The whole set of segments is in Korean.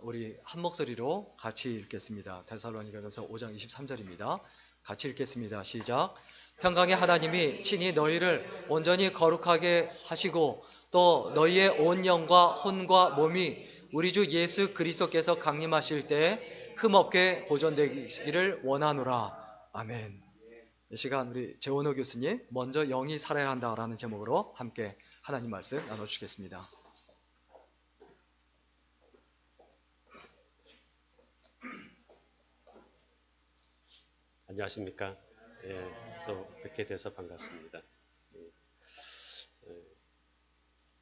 우리 한 목소리로 같이 읽겠습니다. 데살로니가서 5장 23절입니다. 같이 읽겠습니다. 시작. 평강의 하나님이 친히 너희를 온전히 거룩하게 하시고 또 너희의 온 영과 혼과 몸이 우리 주 예수 그리스도께서 강림하실 때 흠없게 보존되기를 원하노라. 아멘. 이 시간 우리 재원호 교수님 먼저 영이 살아야 한다라는 제목으로 함께 하나님 말씀 나눠주시겠습니다. 안녕하십니까. 또 뵙게 돼서 반갑습니다.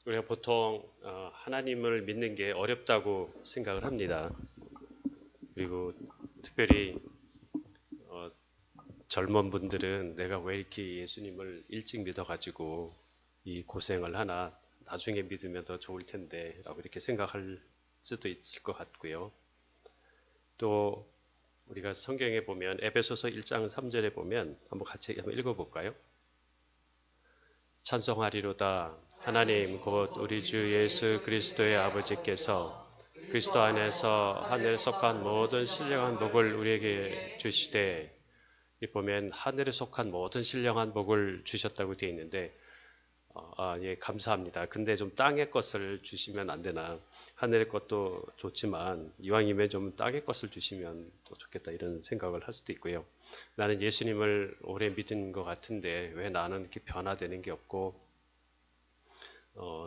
우리가 보통 하나님을 믿는 게 어렵다고 생각을 합니다. 그리고 특별히 젊은 분들은 내가 왜 이렇게 예수님을 일찍 믿어가지고 이 고생을 하나, 나중에 믿으면 더 좋을 텐데 라고 이렇게 생각할 수도 있을 것 같고요. 또 우리가 성경에 보면 에베소서 1장 3절에 보면 한번 같이 한번 읽어볼까요? 찬송하리로다 하나님 곧 우리 주 예수 그리스도의 아버지께서 그리스도 안에서 하늘에 속한 모든 신령한 복을 우리에게 주시되, 이 보면 하늘에 속한 모든 신령한 복을 주셨다고 되어 있는데 예, 감사합니다. 근데 좀 땅의 것을 주시면 안 되나? 하늘의 것도 좋지만 이왕이면 좀 땅의 것을 주시면 더 좋겠다 이런 생각을 할 수도 있고요. 나는 예수님을 오래 믿은 것 같은데 왜 나는 이렇게 변화되는 게 없고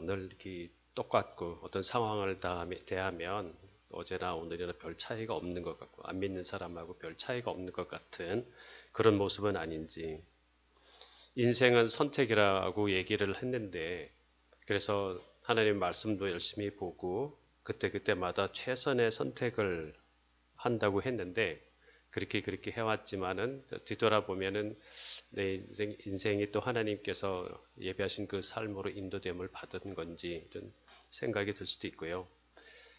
늘 이렇게 똑같고 어떤 상황을 대하면 어제나 오늘이나 별 차이가 없는 것 같고 안 믿는 사람하고 별 차이가 없는 것 같은 그런 모습은 아닌지. 인생은 선택이라고 얘기를 했는데, 그래서 하나님 말씀도 열심히 보고 그때마다 최선의 선택을 한다고 했는데, 그렇게 해왔지만은 뒤돌아보면은 내 인생이 또 하나님께서 예비하신 그 삶으로 인도됨을 받은 건지 이런 생각이 들 수도 있고요.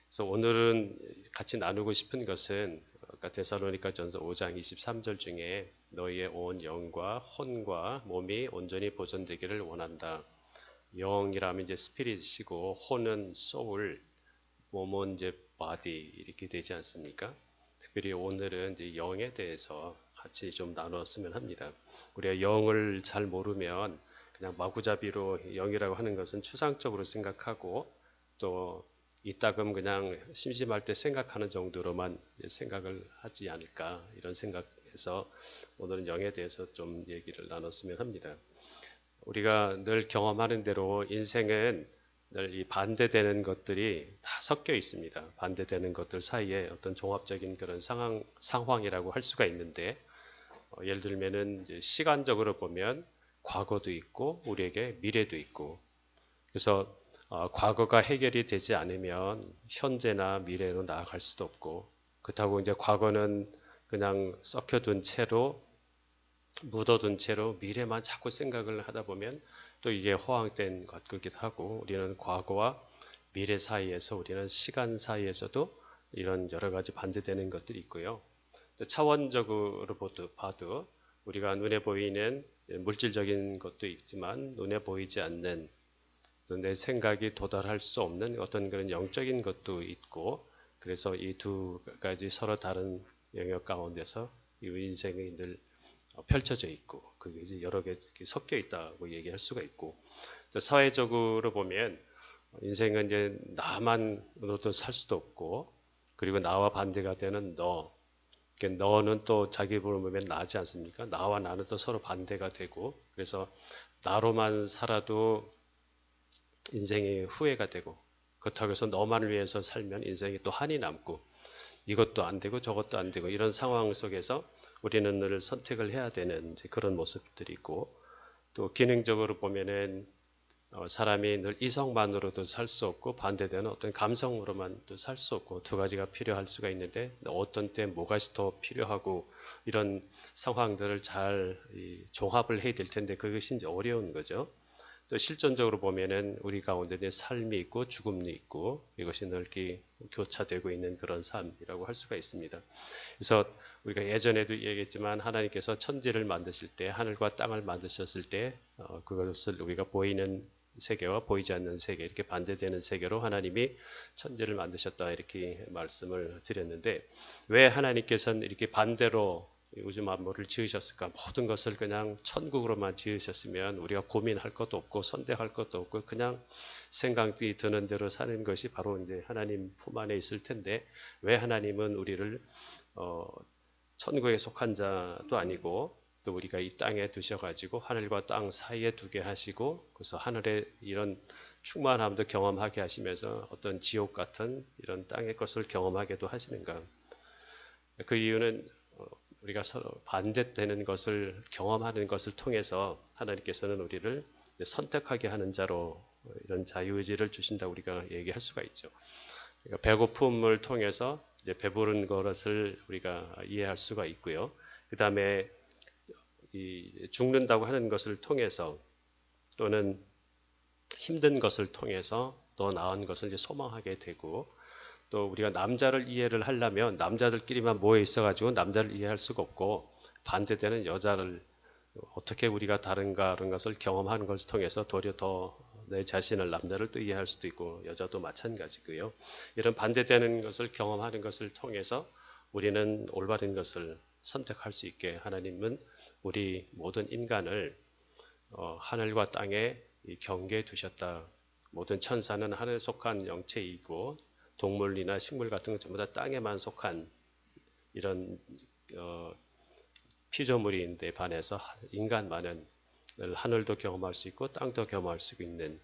그래서 오늘은 같이 나누고 싶은 것은 아까 데살로니가전서 5장 23절 중에 너희의 온 영과 혼과 몸이 온전히 보존되기를 원한다. 영이라면 이제 스피릿이고 혼은 소울, 몸은 이제 바디 이렇게 되지 않습니까? 특별히 오늘은 이제 영에 대해서 같이 좀 나눴으면 합니다. 우리가 영을 잘 모르면 그냥 마구잡이로 영이라고 하는 것은 추상적으로 생각하고 또 이따금 그냥 심심할 때 생각하는 정도로만 생각을 하지 않을까 이런 생각에서 오늘은 영에 대해서 좀 얘기를 나눴으면 합니다. 우리가 늘 경험하는 대로 인생은 늘 이 반대되는 것들이 다 섞여 있습니다. 반대되는 것들 사이에 어떤 종합적인 그런 상황이라고 할 수가 있는데, 예를 들면은 이제 시간적으로 보면 과거도 있고 우리에게 미래도 있고, 그래서 과거가 해결이 되지 않으면 현재나 미래로 나아갈 수도 없고, 그렇다고 이제 과거는 그냥 썩혀둔 채로 묻어둔 채로 미래만 자꾸 생각을 하다 보면 또 이게 허황된 것 같기도 하고, 우리는 과거와 미래 사이에서 우리는 시간 사이에서도 이런 여러 가지 반대되는 것들이 있고요. 차원적으로 봐도 우리가 눈에 보이는 물질적인 것도 있지만 눈에 보이지 않는 내 생각이 도달할 수 없는 어떤 그런 영적인 것도 있고, 그래서 이 두 가지 서로 다른 영역 가운데서 이 인생이 늘 펼쳐져 있고 그게 이제 여러 개 섞여 있다고 얘기할 수가 있고, 사회적으로 보면 인생은 이제 나만으로도 살 수도 없고, 그리고 나와 반대가 되는 너는 또 자기 보면 나지 않습니까? 나와 나는 또 서로 반대가 되고, 그래서 나로만 살아도 인생이 후회가 되고, 그렇다고 해서 너만을 위해서 살면 인생이 또 한이 남고, 이것도 안 되고 저것도 안 되고 이런 상황 속에서 우리는 늘 선택을 해야 되는 그런 모습들이 있고, 또 기능적으로 보면은 사람이 늘 이성만으로도 살 수 없고 반대되는 어떤 감성으로만도 살 수 없고 두 가지가 필요할 수가 있는데, 어떤 때 뭐가 더 필요하고 이런 상황들을 잘 종합을 해야 될 텐데 그것이 이제 어려운 거죠. 또 실존적으로 보면은 우리 가운데 삶이 있고 죽음이 있고 이것이 넓게 교차되고 있는 그런 삶이라고 할 수가 있습니다. 그래서 우리가 예전에도 얘기했지만 하나님께서 천지를 만드실 때, 하늘과 땅을 만드셨을 때 그것을 우리가 보이는 세계와 보이지 않는 세계, 이렇게 반대되는 세계로 하나님이 천지를 만드셨다, 이렇게 말씀을 드렸는데, 왜 하나님께서는 이렇게 반대로 우주 만물을 지으셨을까? 모든 것을 그냥 천국으로만 지으셨으면 우리가 고민할 것도 없고 선택할 것도 없고 그냥 생각이 드는 대로 사는 것이 바로 이제 하나님 품 안에 있을 텐데, 왜 하나님은 우리를 천국에 속한 자도 아니고 또 우리가 이 땅에 두셔가지고 하늘과 땅 사이에 두게 하시고, 그래서 하늘의 이런 충만함도 경험하게 하시면서 어떤 지옥 같은 이런 땅의 것을 경험하게도 하시는가? 그 이유는 우리가 서로 반대되는 것을 경험하는 것을 통해서 하나님께서는 우리를 선택하게 하는 자로 이런 자유의지를 주신다고 우리가 얘기할 수가 있죠. 그러니까 배고픔을 통해서 이제 배부른 것을 우리가 이해할 수가 있고요. 그 다음에 이 죽는다고 하는 것을 통해서 또는 힘든 것을 통해서 더 나은 것을 이제 소망하게 되고, 또 우리가 남자를 이해를 하려면 남자들끼리만 모여 있어가지고 남자를 이해할 수가 없고, 반대되는 여자를 어떻게 우리가 다른가 그런 것을 경험하는 것을 통해서 도리어 더 내 자신을, 남자를 또 이해할 수도 있고 여자도 마찬가지고요. 이런 반대되는 것을 경험하는 것을 통해서 우리는 올바른 것을 선택할 수 있게 하나님은 우리 모든 인간을 하늘과 땅에 경계에 두셨다. 모든 천사는 하늘에 속한 영체이고 동물이나 식물 같은 건 전부 다 땅에만 속한 이런 피조물인데 반해서 인간만은 하늘도 경험할 수 있고 땅도 경험할 수 있는,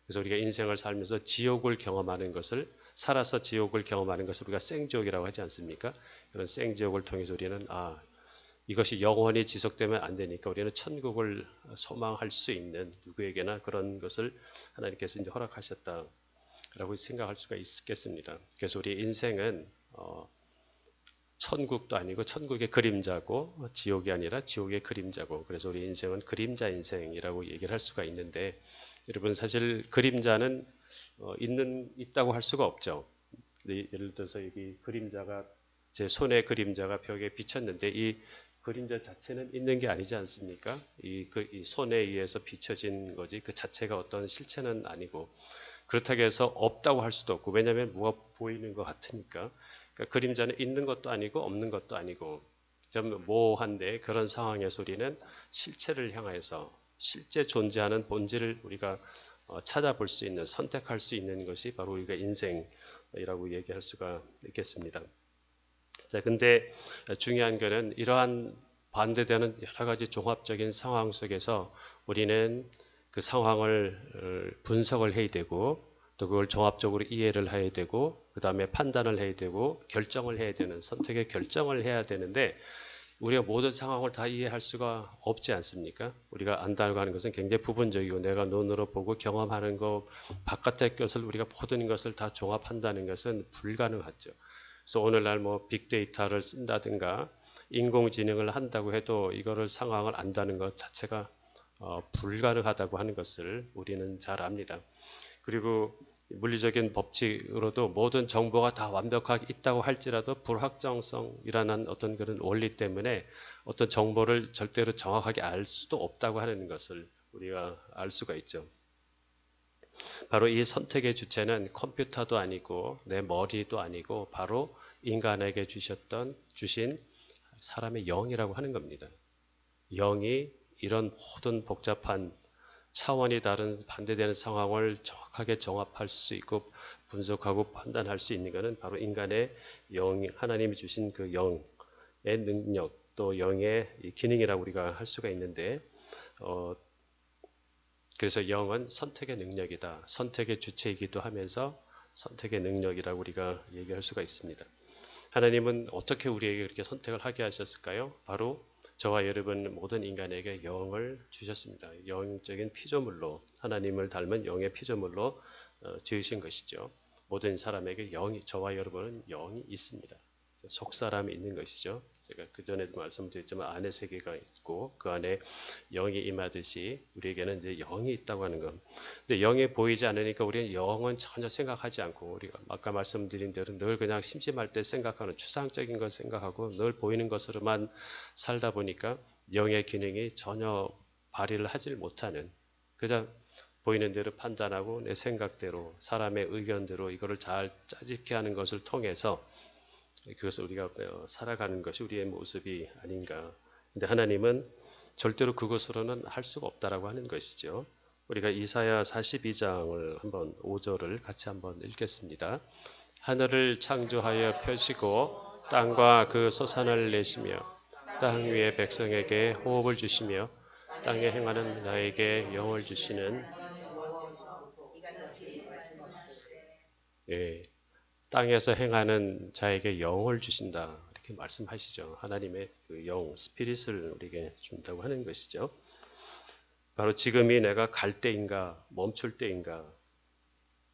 그래서 우리가 인생을 살면서 지옥을 경험하는 것을, 살아서 지옥을 경험하는 것을 우리가 생지옥이라고 하지 않습니까? 그런 생지옥을 통해서 우리는 이것이 영원히 지속되면 안 되니까 우리는 천국을 소망할 수 있는, 누구에게나 그런 것을 하나님께서 이제 허락하셨다라고 생각할 수가 있겠습니다. 그래서 우리 인생은 천국도 아니고 천국의 그림자고 지옥이 아니라 지옥의 그림자고, 그래서 우리 인생은 그림자 인생이라고 얘기를 할 수가 있는데, 여러분 사실 그림자는 있다고 할 수가 없죠. 예를 들어서 여기 그림자가, 제 손의 그림자가 벽에 비쳤는데 이 그림자 자체는 있는 게 아니지 않습니까? 이 손에 의해서 비춰진 거지 그 자체가 어떤 실체는 아니고, 그렇다고 해서 없다고 할 수도 없고, 왜냐하면 뭐가 보이는 것 같으니까. 그러니까 그림자는 있는 것도 아니고 없는 것도 아니고 좀 모호한데, 그런 상황에서 우리는 실체를 향해서 실제 존재하는 본질을 우리가 찾아볼 수 있는, 선택할 수 있는 것이 바로 우리가 인생이라고 얘기할 수가 있겠습니다. 자, 근데 중요한 것은 이러한 반대되는 여러 가지 종합적인 상황 속에서 우리는 그 상황을 분석을 해야 되고, 또 그걸 종합적으로 이해를 해야 되고, 그 다음에 판단을 해야 되고, 결정을 해야 되는, 선택의 결정을 해야 되는데, 우리가 모든 상황을 다 이해할 수가 없지 않습니까? 우리가 안다고 하는 것은 굉장히 부분적이고, 내가 눈으로 보고 경험하는 것, 바깥의 것을 우리가 모든 것을 다 종합한다는 것은 불가능하죠. 그래서 오늘날 뭐 빅데이터를 쓴다든가 인공지능을 한다고 해도 이거를 상황을 안다는 것 자체가 불가능하다고 하는 것을 우리는 잘 압니다. 그리고 물리적인 법칙으로도 모든 정보가 다 완벽하게 있다고 할지라도 불확정성이라는 어떤 그런 원리 때문에 어떤 정보를 절대로 정확하게 알 수도 없다고 하는 것을 우리가 알 수가 있죠. 바로 이 선택의 주체는 컴퓨터도 아니고 내 머리도 아니고 바로 인간에게 주신 사람의 영이라고 하는 겁니다. 영이 이런 모든 복잡한 차원이 다른 반대되는 상황을 정확하게 정합할 수 있고 분석하고 판단할 수 있는 것은 바로 인간의 영, 하나님이 주신 그 영의 능력, 또 영의 기능이라고 우리가 할 수가 있는데, 그래서 영은 선택의 능력이다. 선택의 주체이기도 하면서 선택의 능력이라고 우리가 얘기할 수가 있습니다. 하나님은 어떻게 우리에게 그렇게 선택을 하게 하셨을까요? 바로 저와 여러분 모든 인간에게 영을 주셨습니다. 영적인 피조물로, 하나님을 닮은 영의 피조물로 지으신 것이죠. 모든 사람에게 영이, 저와 여러분은 영이 있습니다. 속사람이 있는 것이죠. 제가 그 전에도 말씀드렸지만 안에 세계가 있고 그 안에 영이 임하듯이 우리에게는 이제 영이 있다고 하는 것. 근데 영이 보이지 않으니까 우리는 영은 전혀 생각하지 않고, 우리가 아까 말씀드린 대로 늘 그냥 심심할 때 생각하는 추상적인 걸 생각하고 늘 보이는 것으로만 살다 보니까 영의 기능이 전혀 발휘를 하질 못하는, 그냥 보이는 대로 판단하고 내 생각대로 사람의 의견대로 이거를 잘 짜집게 하는 것을 통해서 그것을 우리가 살아가는 것이 우리의 모습이 아닌가. 근데 하나님은 절대로 그것으로는 할 수가 없다라고 하는 것이죠. 우리가 이사야 42장을 한번 5절을 같이 한번 읽겠습니다. 하늘을 창조하여 펴시고 땅과 그 소산을 내시며 땅 위의 백성에게 호흡을 주시며 땅에 행하는 나에게 영을 주시는 예, 땅에서 행하는 자에게 영을 주신다 이렇게 말씀하시죠. 하나님의 그 영, 스피릿을 우리에게 준다고 하는 것이죠. 바로 지금이 내가 갈 때인가 멈출 때인가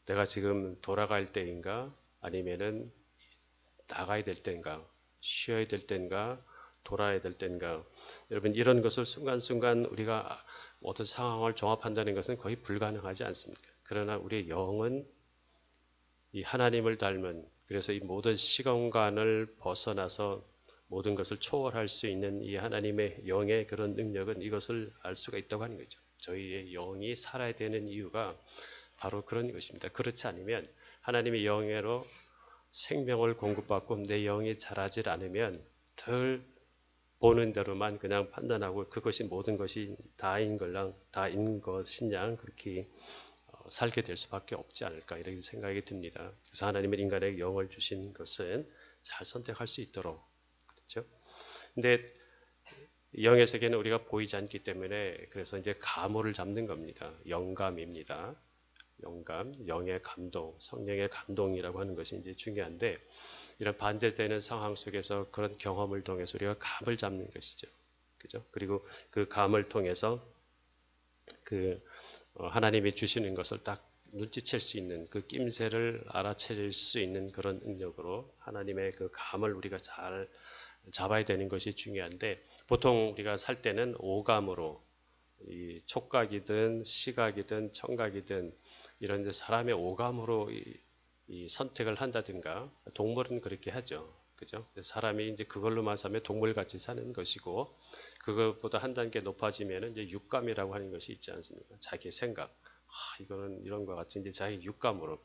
내가 지금 돌아갈 때인가 아니면은 나가야 될 때인가 쉬어야 될 때인가 돌아야 될 때인가 여러분 이런 것을 순간순간 우리가 어떤 상황을 종합한다는 것은 거의 불가능하지 않습니까? 그러나 우리의 영은 이 하나님을 닮은 그래서 이 모든 시공간을 벗어나서 모든 것을 초월할 수 있는 이 하나님의 영의 그런 능력은 이것을 알 수가 있다고 하는 거죠. 저희의 영이 살아야 되는 이유가 바로 그런 것입니다. 그렇지 않으면 하나님의 영으로 생명을 공급받고 내 영이 자라질 않으면 덜 보는 대로만 그냥 판단하고 그것이 모든 것이 다인 것이냐 그렇게 살게 될 수밖에 없지 않을까 이렇게 생각이 듭니다. 그래서 하나님은 인간에게 영을 주신 것은 잘 선택할 수 있도록 그렇죠. 근데 영의 세계는 우리가 보이지 않기 때문에 그래서 이제 감을 잡는 겁니다. 영감입니다. 영감, 영의 감동, 성령의 감동이라고 하는 것이 이제 중요한데 이런 반대되는 상황 속에서 그런 경험을 통해서 우리가 감을 잡는 것이죠. 그죠? 그리고 그 감을 통해서 그 하나님이 주시는 것을 딱 눈치챌 수 있는 그 낌새를 알아챌 수 있는 그런 능력으로 하나님의 그 감을 우리가 잘 잡아야 되는 것이 중요한데 보통 우리가 살 때는 오감으로 이 촉각이든 시각이든 청각이든 이런 데 사람의 오감으로 이 선택을 한다든가 동물은 그렇게 하죠. 그죠? 사람이 이제 그걸로만 사면 동물같이 사는 것이고 그것보다 한 단계 높아지면 이제 육감이라고 하는 것이 있지 않습니까? 자기 생각. 이거는 이런 것 같이 이제 자기 육감으로.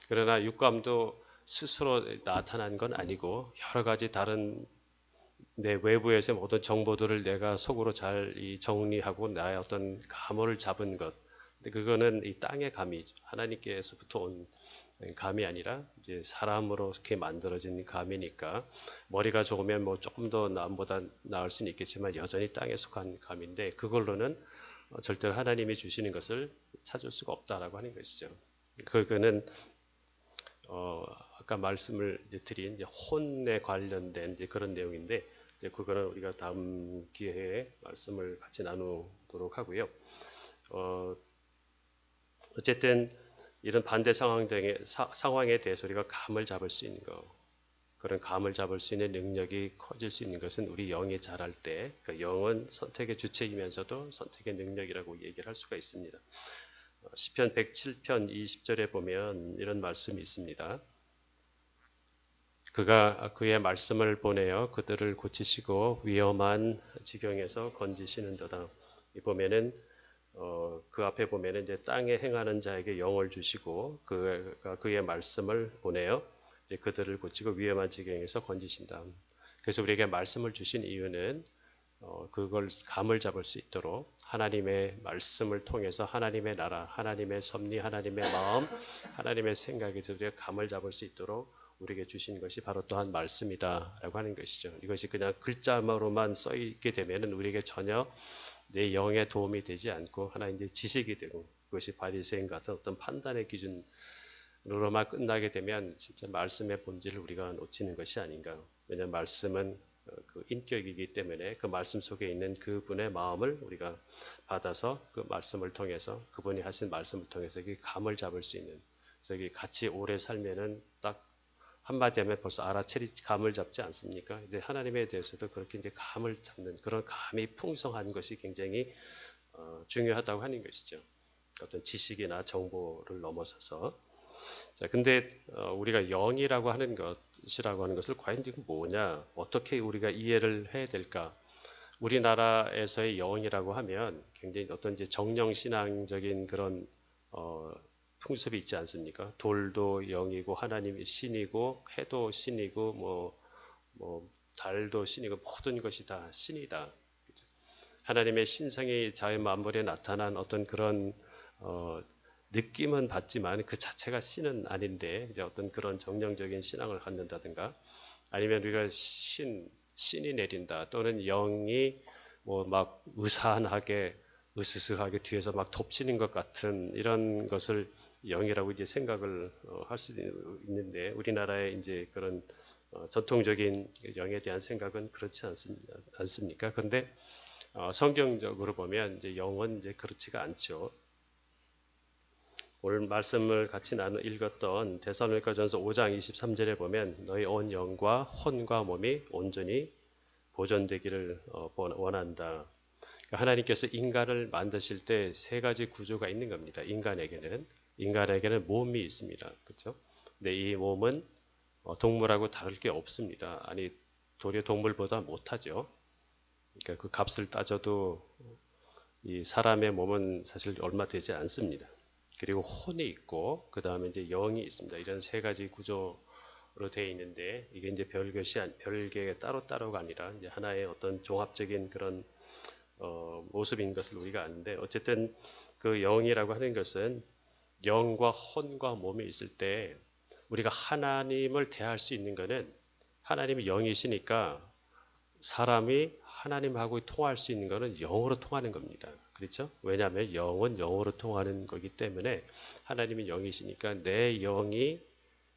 그러나 육감도 스스로 나타난 건 아니고 여러 가지 다른 내 외부에서 모든 정보들을 내가 속으로 잘 정리하고 나의 어떤 감을 잡은 것. 근데 그거는 이 땅의 감이죠. 하나님께서부터 온 감이 아니라 이제 사람으로 이렇게 만들어진 감이니까 머리가 좋으면 뭐 조금 더 남보다 나을 수는 있겠지만 여전히 땅에 속한 감인데 그걸로는 절대로 하나님이 주시는 것을 찾을 수가 없다라고 하는 것이죠. 그거는 아까 말씀을 드린 이제 혼에 관련된 이제 그런 내용인데 이제 그거는 우리가 다음 기회에 말씀을 같이 나누도록 하고요. 어쨌든 이런 반대 상황에 대해서 우리가 감을 잡을 수 있는 거, 그런 감을 잡을 수 있는 능력이 커질 수 있는 것은 우리 영이 자랄 때, 그러니까 영은 선택의 주체이면서도 선택의 능력이라고 얘기를 할 수가 있습니다. 시편 107편 20절에 보면 이런 말씀이 있습니다. 그가 그의 말씀을 보내어 그들을 고치시고 위험한 지경에서 건지시는도다. 이 보면은 그 앞에 보면은 이제 땅에 행하는 자에게 영을 주시고 그가 그의 말씀을 보내어 이제 그들을 고치고 위험한 지경에서 건지신다. 그래서 우리에게 말씀을 주신 이유는 그걸 감을 잡을 수 있도록 하나님의 말씀을 통해서 하나님의 나라, 하나님의 섭리, 하나님의 마음, 하나님의 생각에서 우리가 감을 잡을 수 있도록 우리에게 주신 것이 바로 또한 말씀이다라고 하는 것이죠. 이것이 그냥 글자로만 써 있게 되면은 우리에게 전혀 내 영에 도움이 되지 않고 하나님의 지식이 되고 그것이 바리새인 같은 어떤 판단의 기준으로만 끝나게 되면 진짜 말씀의 본질을 우리가 놓치는 것이 아닌가. 왜냐하면 말씀은 그 인격이기 때문에 그 말씀 속에 있는 그분의 마음을 우리가 받아서 그 말씀을 통해서 그분이 하신 말씀을 통해서 감을 잡을 수 있는 그래서 같이 오래 살면은 딱 한마디 하면 벌써 알아채리 감을 잡지 않습니까? 이제 하나님에 대해서도 그렇게 이제 감을 잡는 그런 감이 풍성한 것이 굉장히 중요하다고 하는 것이죠. 어떤 지식이나 정보를 넘어서서. 자, 근데 우리가 영이라고 하는 것을 과연 지금 뭐냐? 어떻게 우리가 이해를 해야 될까? 우리나라에서의 영이라고 하면 굉장히 어떤 이제 정령 신앙적인 그런 풍습이 있지 않습니까? 돌도 영이고 하나님이 신이고 해도 신이고 뭐 달도 신이고 모든 것이 다 신이다. 그죠? 하나님의 신성이 자연 만물에 나타난 어떤 그런 느낌은 받지만 그 자체가 신은 아닌데 이제 어떤 그런 정령적인 신앙을 갖는다든가 아니면 우리가 신이 내린다 또는 영이 뭐 막 의사하게 으스스하게 뒤에서 막 덮치는 것 같은 이런 것을 영이라고 이제 생각을 할 수 있는데 우리나라의 이제 그런 전통적인 영에 대한 생각은 그렇지 않습니까? 그런데 성경적으로 보면 이제 영은 이제 그렇지가 않죠. 오늘 말씀을 같이 읽었던 데살로니가전서 5장 23절에 보면 너희 온 영과 혼과 몸이 온전히 보존되기를 원한다. 하나님께서 인간을 만드실 때 세 가지 구조가 있는 겁니다. 인간에게는 몸이 있습니다. 그렇죠? 근데 이 몸은 동물하고 다를 게 없습니다. 아니 도리어 동물보다 못하죠. 그러니까 그 값을 따져도 이 사람의 몸은 사실 얼마 되지 않습니다. 그리고 혼이 있고 그 다음에 이제 영이 있습니다. 이런 세 가지 구조로 되어 있는데 이게 이제 별개 따로따로가 아니라 이제 하나의 어떤 종합적인 그런 모습인 것을 우리가 아는데 어쨌든 그 영이라고 하는 것은 영과 혼과 몸이 있을 때 우리가 하나님을 대할 수 있는 것은 하나님이 영이시니까 사람이 하나님하고 통할 수 있는 것은 영으로 통하는 겁니다. 그렇죠? 왜냐하면 영은 영으로 통하는 거기 때문에 하나님이 영이시니까 내 영이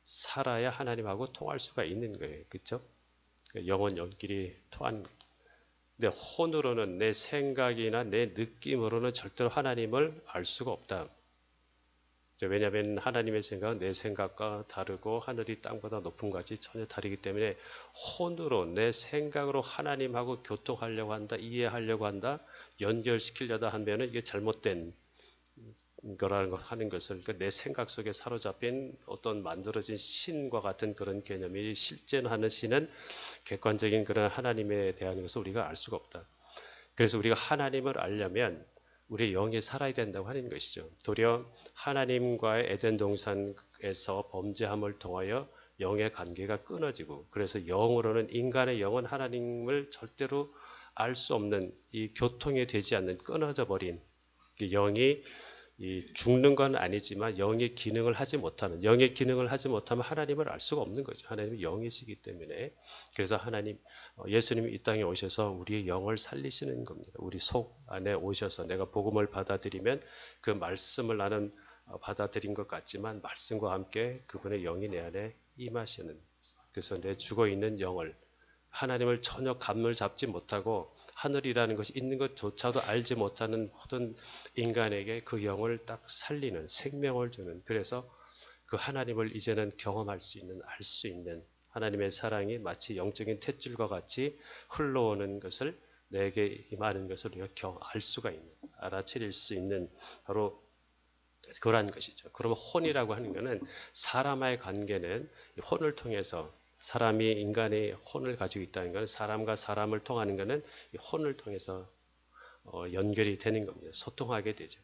살아야 하나님하고 통할 수가 있는 거예요. 그렇죠? 영은 영끼리 통한 근데 혼으로는 내 생각이나 내 느낌으로는 절대로 하나님을 알 수가 없다. 왜냐하면 하나님의 생각은 내 생각과 다르고 하늘이 땅보다 높은 것이 전혀 다르기 때문에 혼으로 내 생각으로 하나님하고 교통하려고 한다, 이해하려고 한다, 연결시키려다 하면 이게 잘못된 거라는 걸 하는 것을 그러니까 내 생각 속에 사로잡힌 어떤 만들어진 신과 같은 그런 개념이 실제로 하는 신은 객관적인 그런 하나님에 대한 것을 우리가 알 수가 없다. 그래서 우리가 하나님을 알려면 우리의 영이 살아야 된다고 하는 것이죠. 도리어 하나님과의 에덴 동산에서 범죄함을 통하여 영의 관계가 끊어지고 그래서 영으로는 인간의 영은 하나님을 절대로 알 수 없는 이 교통이 되지 않는 끊어져 버린 영이 죽는 건 아니지만 영의 기능을 하지 못하면 하나님을 알 수가 없는 거죠. 하나님이 영이시기 때문에 그래서 예수님이 이 땅에 오셔서 우리의 영을 살리시는 겁니다. 우리 속 안에 오셔서 내가 복음을 받아들이면 그 말씀을 나는 받아들인 것 같지만 말씀과 함께 그분의 영이 내 안에 임하시는 그래서 내 죽어 있는 영을 하나님을 전혀 감을 잡지 못하고 하늘이라는 것이 있는 것조차도 알지 못하는 모든 인간에게 그 영을 딱 살리는 생명을 주는 그래서 그 하나님을 이제는 경험할 수 있는 알 수 있는 하나님의 사랑이 마치 영적인 탯줄과 같이 흘러오는 것을 내게 임하는 것을 우리가 알 수가 있는 알아차릴 수 있는 바로 그러한 것이죠. 그러면 혼이라고 하는 것은 사람과의 관계는 혼을 통해서 사람이 인간의 혼을 가지고 있다는 것은 사람과 사람을 통하는 것은 혼을 통해서 연결이 되는 겁니다. 소통하게 되죠.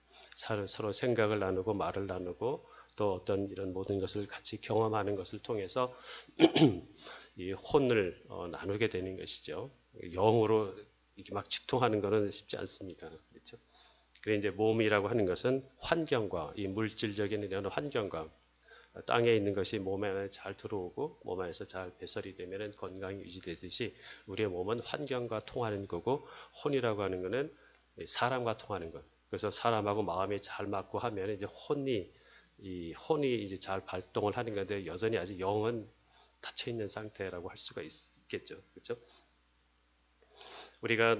서로 생각을 나누고 말을 나누고 또 어떤 이런 모든 것을 같이 경험하는 것을 통해서 이 혼을 나누게 되는 것이죠. 영으로 이렇게 막 직통하는 것은 쉽지 않습니다. 그렇죠? 그래 이제 몸이라고 하는 것은 환경과 이 물질적인 이런 환경과 땅에 있는 것이 몸에 잘 들어오고 몸 안에서 잘 배설이 되면 건강이 유지되듯이 우리의 몸은 환경과 통하는 거고 혼이라고 하는 것은 사람과 통하는 것. 그래서 사람하고 마음이 잘 맞고 하면 이제 혼이 이제 잘 발동을 하는 건데 여전히 아직 영은 닫혀 있는 상태라고 할 수가 있겠죠. 그렇죠? 우리가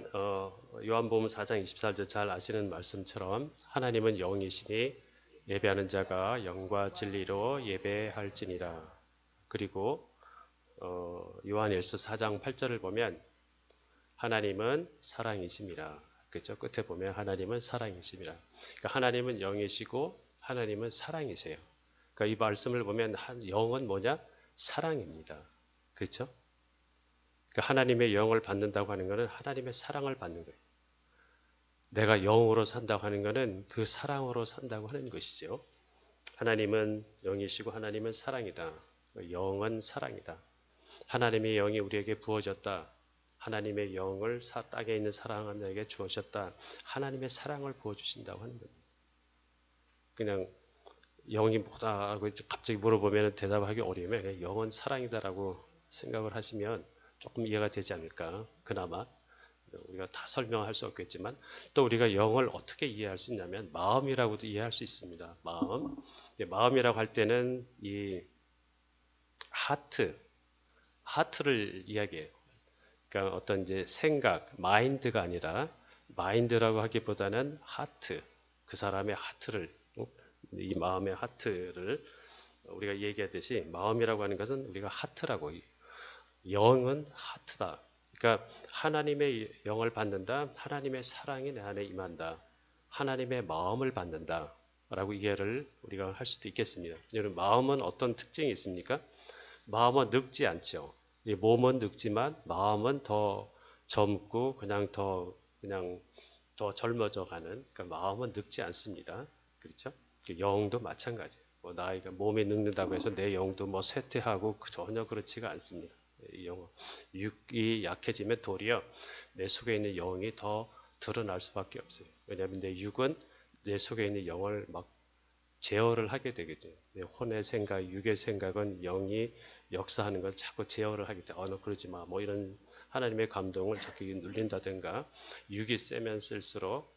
요한복음 4장 24절 잘 아시는 말씀처럼 하나님은 영이시니 예배하는 자가 영과 진리로 예배할지니라. 그리고 요한일서 4장 8절을 보면 하나님은 사랑이심이라. 그렇죠? 끝에 보면 하나님은 사랑이심이라. 그러니까 하나님은 영이시고 하나님은 사랑이세요. 그러니까 이 말씀을 보면 영은 뭐냐? 사랑입니다. 그렇죠? 그러니까 하나님의 영을 받는다고 하는 것은 하나님의 사랑을 받는 거예요. 내가 영으로 산다고 하는 것은 그 사랑으로 산다고 하는 것이죠. 하나님은 영이시고 하나님은 사랑이다. 영은 사랑이다. 하나님의 영이 우리에게 부어졌다. 하나님의 영을 땅에 있는 사랑하는 자에게 주어졌다. 하나님의 사랑을 부어주신다고 하는 겁니다. 그냥 영이 뭐다라고 갑자기 물어보면 대답하기 어려우면 그냥 영은 사랑이다라고 생각을 하시면 조금 이해가 되지 않을까. 그나마 우리가 다 설명할 수 없겠지만 또 우리가 영을 어떻게 이해할 수 있냐면 마음이라고도 이해할 수 있습니다. 마음. 마음이라고 할 때는 이 하트를 이야기해요. 그러니까 어떤 이제 생각, 마인드가 아니라 마인드라고 하기보다는 하트, 그 사람의 하트를 이 마음의 하트를 우리가 얘기하듯이 마음이라고 하는 것은 우리가 하트라고 영은 하트다. 그러니까 하나님의 영을 받는다. 하나님의 사랑이 내 안에 임한다. 하나님의 마음을 받는다. 라고 이해를 우리가 할 수도 있겠습니다. 여러분 마음은 어떤 특징이 있습니까? 마음은 늙지 않죠. 이 몸은 늙지만 마음은 더 젊고 그냥 더 젊어져 가는. 그러니까 마음은 늙지 않습니다. 그렇죠? 영도 마찬가지. 뭐 나이가 몸이 늙는다고 해서 내 영도 뭐 쇠퇴하고 전혀 그렇지가 않습니다. 이 육이 약해지면 도리어 내 속에 있는 영이 더 드러날 수밖에 없어요. 왜냐하면 내 육은 내 속에 있는 영을 막 제어를 하게 되겠죠. 내 혼의 생각, 육의 생각은 영이 역사하는 건 자꾸 제어를 하게 돼. 너 그러지 마. 뭐 이런 하나님의 감동을 자꾸 눌린다든가 육이 세면 쓸수록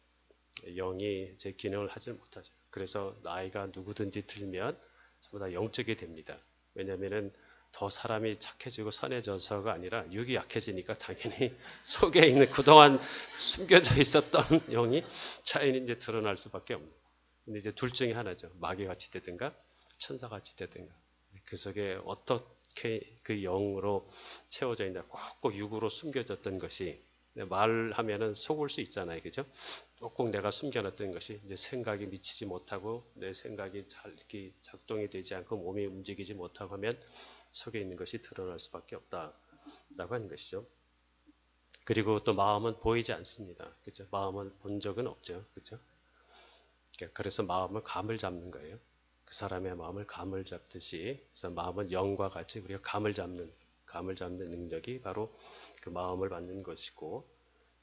영이 제 기능을 하지 못하죠. 그래서 나이가 누구든지 들면 전부 다 영적이 됩니다. 왜냐하면은 더 사람이 착해지고 선해져서가 아니라 육이 약해지니까 당연히 속에 있는 그동안 숨겨져 있었던 영이 자연히 이제 드러날 수밖에 없는. 근데 이제 둘 중에 하나죠. 마귀같이 되든가 천사같이 되든가. 그 속에 어떻게 그 영으로 채워져 있냐. 꼭 육으로 숨겨졌던 것이 말하면은 속을 수 있잖아요. 그죠? 꼭 내가 숨겨놨던 것이 이제 생각이 미치지 못하고 내 생각이 잘 이렇게 작동이 되지 않고 몸이 움직이지 못하고 하면 속에 있는 것이 드러날 수밖에 없다라고 하는 것이죠. 그리고 또 마음은 보이지 않습니다. 그죠? 마음은 본 적은 없죠. 그죠? 그래서 마음을 감을 잡는 거예요. 그 사람의 마음을 감을 잡듯이 그래서 마음은 영과 같이 우리가 감을 잡는 능력이 바로 그 마음을 받는 것이고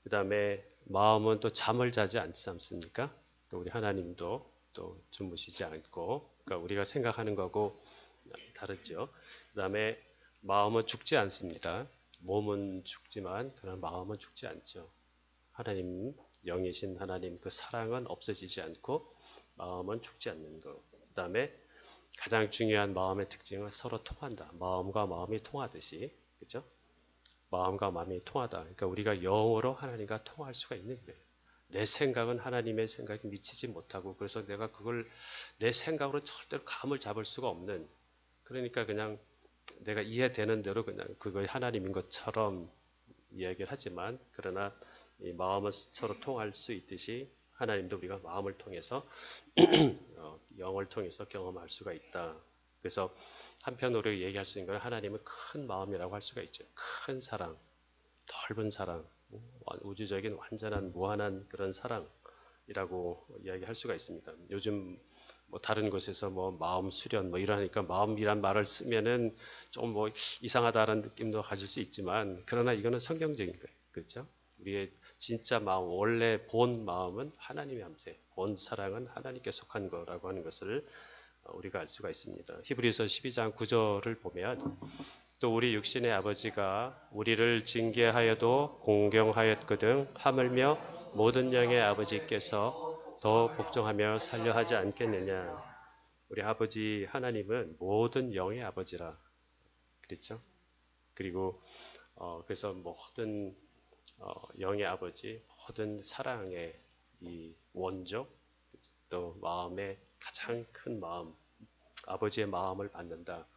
그 다음에 마음은 또 잠을 자지 않지 않습니까? 우리 하나님도 또 주무시지 않고 그러니까 우리가 생각하는 거고 다르죠. 그 다음에 마음은 죽지 않습니다. 몸은 죽지만 그러나 마음은 죽지 않죠. 하나님 영이신 하나님 그 사랑은 없어지지 않고 마음은 죽지 않는 것. 그 다음에 가장 중요한 마음의 특징은 서로 통한다. 마음과 마음이 통하듯이 그렇죠? 마음과 마음이 통하다. 그러니까 우리가 영으로 하나님과 통할 수가 있는 거예요. 내 생각은 하나님의 생각이 미치지 못하고 그래서 내가 그걸 내 생각으로 절대로 감을 잡을 수가 없는 그러니까 그냥 내가 이해되는 대로 그냥 그걸 하나님인 것처럼 이야기를 하지만 그러나 이 마음은 서로 통할 수 있듯이 하나님도 우리가 마음을 통해서 영을 통해서 경험할 수가 있다. 그래서 한편으로 얘기할 수 있는 건 하나님은 큰 마음이라고 할 수가 있죠. 큰 사랑, 넓은 사랑, 우주적인 완전한 무한한 그런 사랑이라고 이야기할 수가 있습니다. 요즘 뭐 다른 곳에서 뭐 마음 수련 뭐 이러니까 마음이란 말을 쓰면은 좀 뭐 이상하다는 느낌도 가질 수 있지만 그러나 이거는 성경적인 거예요. 그렇죠? 우리의 진짜 마음, 원래 본 마음은 하나님의 함께, 본 사랑은 하나님께 속한 거라고 하는 것을 우리가 알 수가 있습니다. 히브리서 12장 9절을 보면 또 우리 육신의 아버지가 우리를 징계하여도 공경하였거든 하물며 모든 영의 아버지께서 더 복종하며 살려 하지 않겠느냐. 우리 아버지 하나님은 모든 영의 아버지라 그랬죠. 그리고 그래서 모든 영의 아버지, 모든 사랑의 이 원조, 또 마음의 가장 큰 마음, 아버지의 마음을 받는다.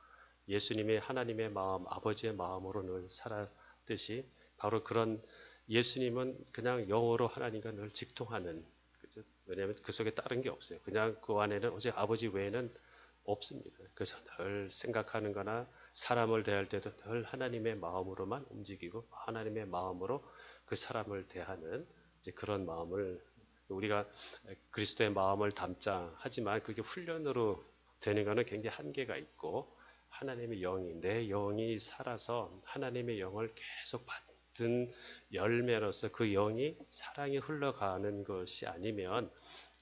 예수님이 하나님의 마음, 아버지의 마음으로 늘 살았듯이 바로 그런 예수님은 그냥 영으로 하나님과 늘 직통하는 그죠? 왜냐하면 그 속에 다른 게 없어요. 그냥 그 안에는 오직 아버지 외에는 없습니다. 그래서 늘 생각하는 거나 사람을 대할 때도 늘 하나님의 마음으로만 움직이고 하나님의 마음으로 그 사람을 대하는 이제 그런 마음을 우리가 그리스도의 마음을 담자 하지만 그게 훈련으로 되는 것은 굉장히 한계가 있고 하나님의 영이 내 영이 살아서 하나님의 영을 계속 받은 열매로서 그 영이 사랑이 흘러가는 것이 아니면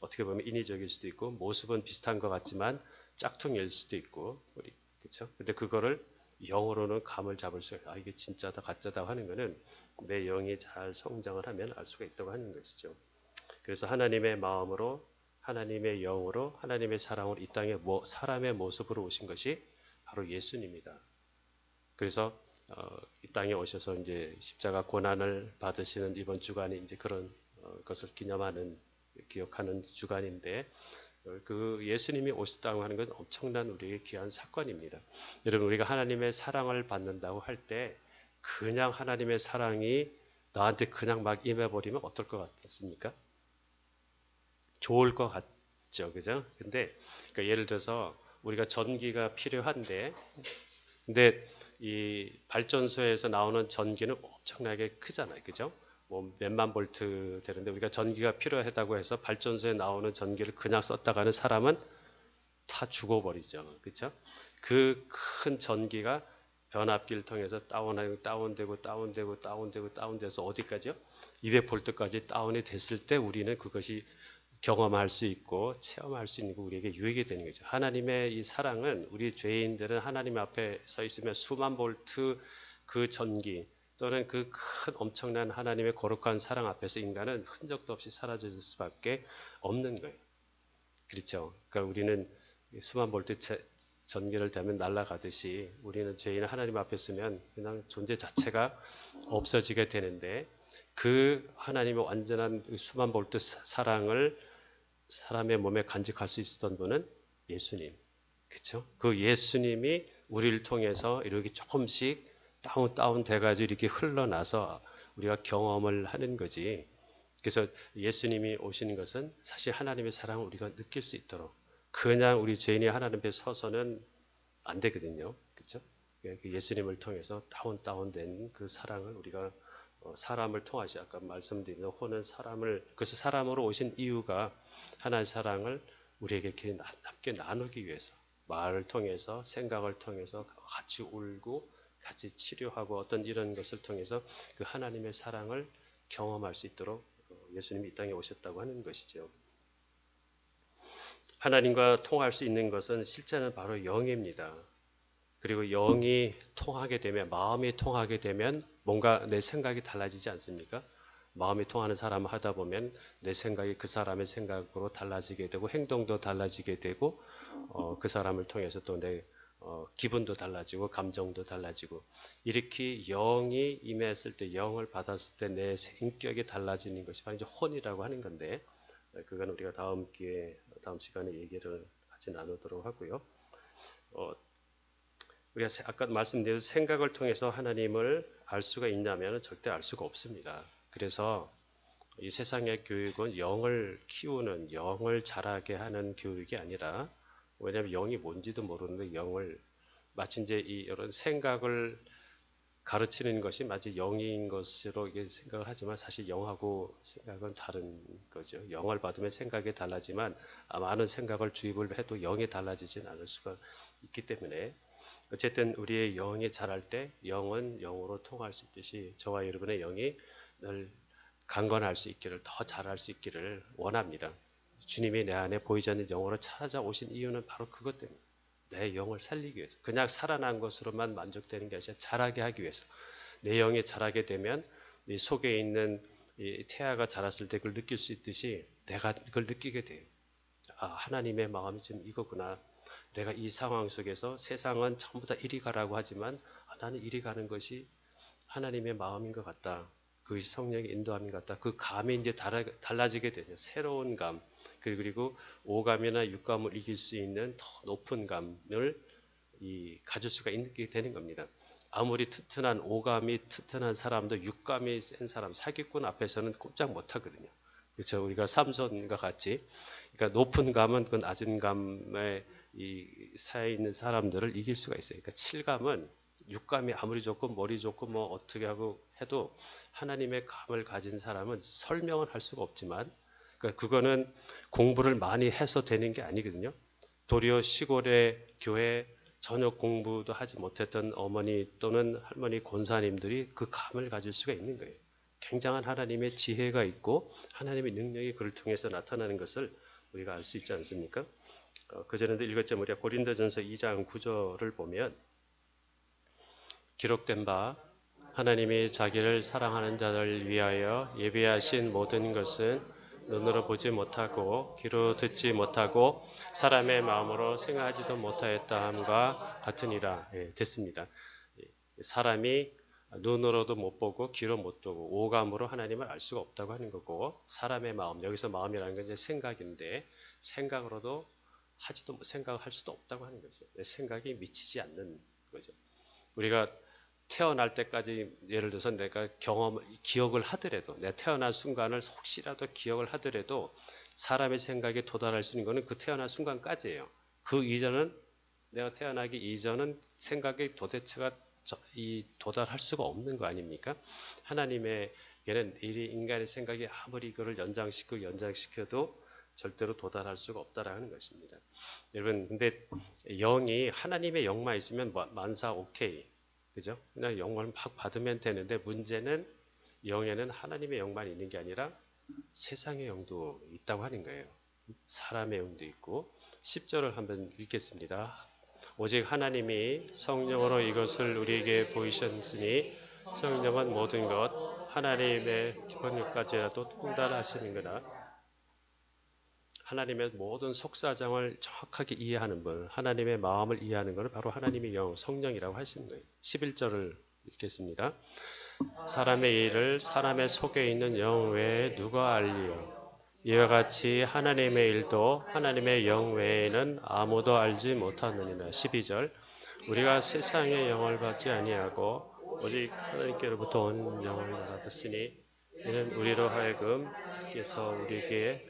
어떻게 보면 인위적일 수도 있고 모습은 비슷한 것 같지만 짝퉁일 수도 있고 우리 그렇죠? 근데 그거를 영으로는 감을 잡을 수가 이게 진짜다 가짜다 하는 거는 내 영이 잘 성장을 하면 알 수가 있다고 하는 것이죠. 그래서 하나님의 마음으로 하나님의 영으로 하나님의 사랑으로 이 땅에 사람의 모습으로 오신 것이 바로 예수님이다. 그래서 이 땅에 오셔서 이제 십자가 고난을 받으시는 이번 주간이 이제 그런 것을 기억하는 주간인데 그 예수님이 오셨다고 하는 건 엄청난 우리에게 귀한 사건입니다. 여러분 우리가 하나님의 사랑을 받는다고 할 때 그냥 하나님의 사랑이 나한테 그냥 막 임해버리면 어떨 것 같습니까? 좋을 것 같죠, 그죠? 근데 그러니까 예를 들어서 우리가 전기가 필요한데, 근데 이 발전소에서 나오는 전기는 엄청나게 크잖아요, 그죠? 뭐 몇만 볼트 되는데 우리가 전기가 필요하다고 해서 발전소에 나오는 전기를 그냥 썼다가는 사람은 다 죽어버리죠, 그렇죠? 그 큰 전기가 변압기를 통해서 다운돼서 어디까지요? 200볼트까지 다운이 됐을 때 우리는 그것이 경험할 수 있고 체험할 수 있는 거 우리에게 유익이 되는 거죠. 하나님의 이 사랑은 우리 죄인들은 하나님 앞에 서 있으면 수만 볼트 그 전기 또는 그 큰 엄청난 하나님의 거룩한 사랑 앞에서 인간은 흔적도 없이 사라질 수밖에 없는 거예요. 그렇죠. 그러니까 우리는 수만 볼트 전기를 대면 날아가듯이 우리는 죄인은 하나님 앞에 서면 그냥 존재 자체가 없어지게 되는데 그 하나님의 완전한 수만 볼트 사랑을 사람의 몸에 간직할 수 있었던 분은 예수님. 그렇죠? 그 예수님이 우리를 통해서 이렇게 조금씩 다운 돼가지고 이렇게 흘러나서 우리가 경험을 하는 거지. 그래서 예수님이 오시는 것은 사실 하나님의 사랑을 우리가 느낄 수 있도록 그냥 우리 죄인이 하나님 앞에 서서는 안 되거든요. 그렇죠? 예수님을 통해서 다운된 그 사랑을 우리가 사람을 통하시 아까 말씀드린 혼은 사람을 그래서 사람으로 오신 이유가 하나님의 사랑을 우리에게 이렇게 함께 나누기 위해서 말을 통해서 생각을 통해서 같이 울고 같이 치료하고 어떤 이런 것을 통해서 그 하나님의 사랑을 경험할 수 있도록 예수님이 이 땅에 오셨다고 하는 것이죠. 하나님과 통할 수 있는 것은 실제는 바로 영입니다. 그리고 영이 통하게 되면 마음이 통하게 되면 뭔가 내 생각이 달라지지 않습니까? 마음이 통하는 사람을 하다 보면 내 생각이 그 사람의 생각으로 달라지게 되고 행동도 달라지게 되고 그 사람을 통해서 또 내 기분도 달라지고 감정도 달라지고 이렇게 영이 임했을 때 영을 받았을 때 내 인격이 달라지는 것이 바로 이제 혼이라고 하는 건데 그건 우리가 다음 시간에 얘기를 같이 나누도록 하고요. 우리가 아까 말씀드린 생각을 통해서 하나님을 알 수가 있냐면 절대 알 수가 없습니다. 그래서 이 세상의 교육은 영을 키우는 영을 자라게 하는 교육이 아니라 왜냐하면 영이 뭔지도 모르는데 영을 마치 이제 이런 생각을 가르치는 것이 마치 영인 것으로 생각을 하지만 사실 영하고 생각은 다른 거죠. 영을 받으면 생각이 달라지만 많은 생각을 주입을 해도 영이 달라지진 않을 수가 있기 때문에 어쨌든 우리의 영이 자랄 때 영은 영으로 통할 수 있듯이 저와 여러분의 영이 늘 강건할 수 있기를 더 자랄 수 있기를 원합니다. 주님이 내 안에 보이지 않는 영으로 찾아오신 이유는 바로 그것 때문에 내 영을 살리기 위해서 그냥 살아난 것으로만 만족되는 게 아니라 자라게 하기 위해서 내 영이 자라게 되면 이 속에 있는 이 태아가 자랐을 때 그걸 느낄 수 있듯이 내가 그걸 느끼게 돼요. 아, 하나님의 마음이 지금 이거구나. 내가 이 상황 속에서 세상은 전부 다 이리 가라고 하지만 나는 이리 가는 것이 하나님의 마음인 것 같다. 그것이 성령의 인도함인 것 같다. 그 감이 이제 달라지게 되죠. 새로운 감. 그리고 오감이나 육감을 이길 수 있는 더 높은 감을 가질 수가 있게 되는 겁니다. 아무리 튼튼한 오감이 튼튼한 사람도 육감이 센 사람, 사기꾼 앞에서는 꼼짝 못 하거든요. 그렇죠. 우리가 삼손과 같이. 그러니까 높은 감은 그 낮은 감에 사이에 있는 사람들을 이길 수가 있어요. 그러니까 칠감은 육감이 아무리 좋고 머리 좋고 뭐 어떻게 하고 해도 하나님의 감을 가진 사람은 설명을 할 수가 없지만 그러니까 그거는 공부를 많이 해서 되는 게 아니거든요. 도리어 시골의 교회 전혀 공부도 하지 못했던 어머니 또는 할머니 권사님들이 그 감을 가질 수가 있는 거예요. 굉장한 하나님의 지혜가 있고 하나님의 능력이 그를 통해서 나타나는 것을 우리가 알 수 있지 않습니까? 그전에도 읽었지만 우리가 고린도전서 2장 9절을 보면 기록된 바 하나님이 자기를 사랑하는 자를 위하여 예비하신 모든 것은 눈으로 보지 못하고 귀로 듣지 못하고 사람의 마음으로 생각하지도 못하였다함과 같으니라. 예, 됐습니다. 사람이 눈으로도 못 보고 귀로 못 보고 오감으로 하나님을 알 수가 없다고 하는 거고, 사람의 마음, 여기서 마음이라는 건 이제 생각인데 생각으로도 생각을 할 수도 없다고 하는 거죠. 생각이 미치지 않는 거죠. 우리가 태어날 때까지 예를 들어서 내가 기억을 하더라도 내 태어난 순간을 혹시라도 기억을 하더라도 사람의 생각에 도달할 수 있는 것은 그 태어난 순간까지예요. 그 이전은 내가 태어나기 이전은 생각이 도대체가 도달할 수가 없는 거 아닙니까? 하나님에게는 인간의 생각이 아무리 이거를 연장시켜도 절대로 도달할 수가 없다라는 것입니다. 여러분, 근데 영이 하나님의 영만 있으면 만사 오케이. 그죠? 그냥 영을 막 받으면 되는데 문제는 영에는 하나님의 영만 있는 게 아니라 세상의 영도 있다고 하는 거예요. 사람의 영도 있고 10절을 한번 읽겠습니다. 오직 하나님이 성령으로 이것을 우리에게 보이셨으니 성령은 모든 것 하나님의 깊은 것까지라도 통달하시는구나. 하나님의 모든 속사정을 정확하게 이해하는 분, 하나님의 마음을 이해하는 것을 바로 하나님의 영, 성령이라고 하시는 거예요. 11절을 읽겠습니다. 사람의 일을 사람의 속에 있는 영 외에 누가 알리요? 이와 같이 하나님의 일도 하나님의 영 외에는 아무도 알지 못하느니라. 12절. 우리가 세상의 영을 받지 아니하고 오직 하나님께로부터 온 영을 받았으니 이는 우리로 하여금 께서 우리에게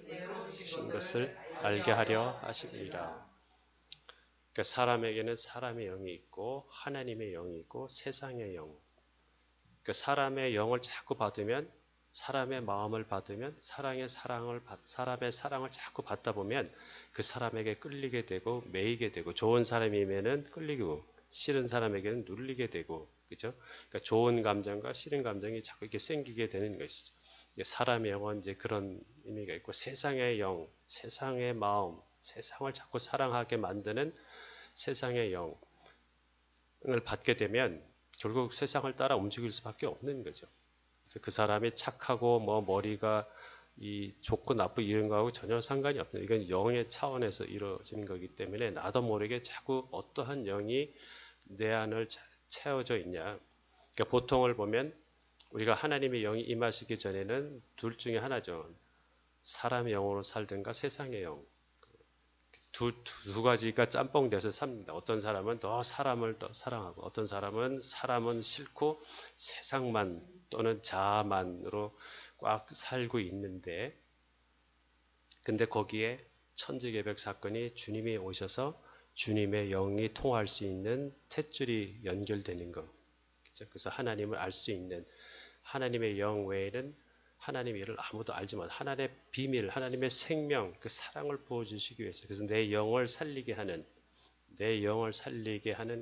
주신 것을 알게 하려 하십니다. 그러니까 사람에게는 사람의 영이 있고 하나님의 영이 있고 세상의 영. 그러니까 사람의 영을 자꾸 받으면 사람의 마음을 받으면 사람의 사랑을 자꾸 받다 보면 그 사람에게 끌리게 되고 매이게 되고 좋은 사람이면은 끌리고 싫은 사람에게는 눌리게 되고 그죠? 그러니까 좋은 감정과 싫은 감정이 자꾸 이렇게 생기게 되는 것이죠. 사람의 영은 이제 그런 의미가 있고 세상의 영, 세상의 마음, 세상을 자꾸 사랑하게 만드는 세상의 영을 받게 되면 결국 세상을 따라 움직일 수밖에 없는 거죠. 그래서 그 사람이 착하고 머리가 좋고 나쁘고 이런 거하고 전혀 상관이 없는, 이건 영의 차원에서 이루어지는 거기 때문에 나도 모르게 자꾸 어떠한 영이 내 안을 채워져 있냐. 그러니까 보통을 보면 우리가 하나님의 영이 임하시기 전에는 둘 중에 하나죠. 사람의 영으로 살든가 세상의 영. 두 가지가 짬뽕 돼서 삽니다. 어떤 사람은 더 사람을 더 사랑하고 어떤 사람은 싫고 세상만 또는 자아만으로 꽉 살고 있는데, 근데 거기에 천지개벽 사건이 주님이 오셔서 주님의 영이 통할 수 있는 탯줄이 연결되는 거. 그래서 하나님을 알 수 있는 하나님의 영 외에는 하나님의 일을 아무도 알지 못, 하나님의 비밀, 하나님의 생명, 그 사랑을 부어주시기 위해서, 그래서 내 영을 살리게 하는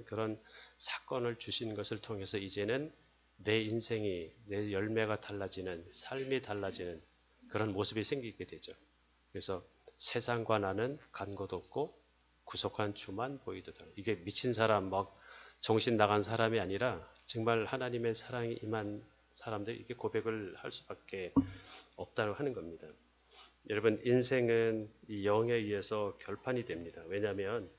그런 사건을 주신 것을 통해서 이제는 내 인생이, 내 열매가 달라지는, 삶이 달라지는 그런 모습이 생기게 되죠. 그래서 세상과 나는 간 곳 없고 구속한 주만 보이도다. 이게 미친 사람, 정신 나간 사람이 아니라 정말 하나님의 사랑이 임한 사람들이 이렇게 고백을 할 수밖에 없다고 하는 겁니다. 여러분, 인생은 이 영에 의해서 결판이 됩니다. 왜냐하면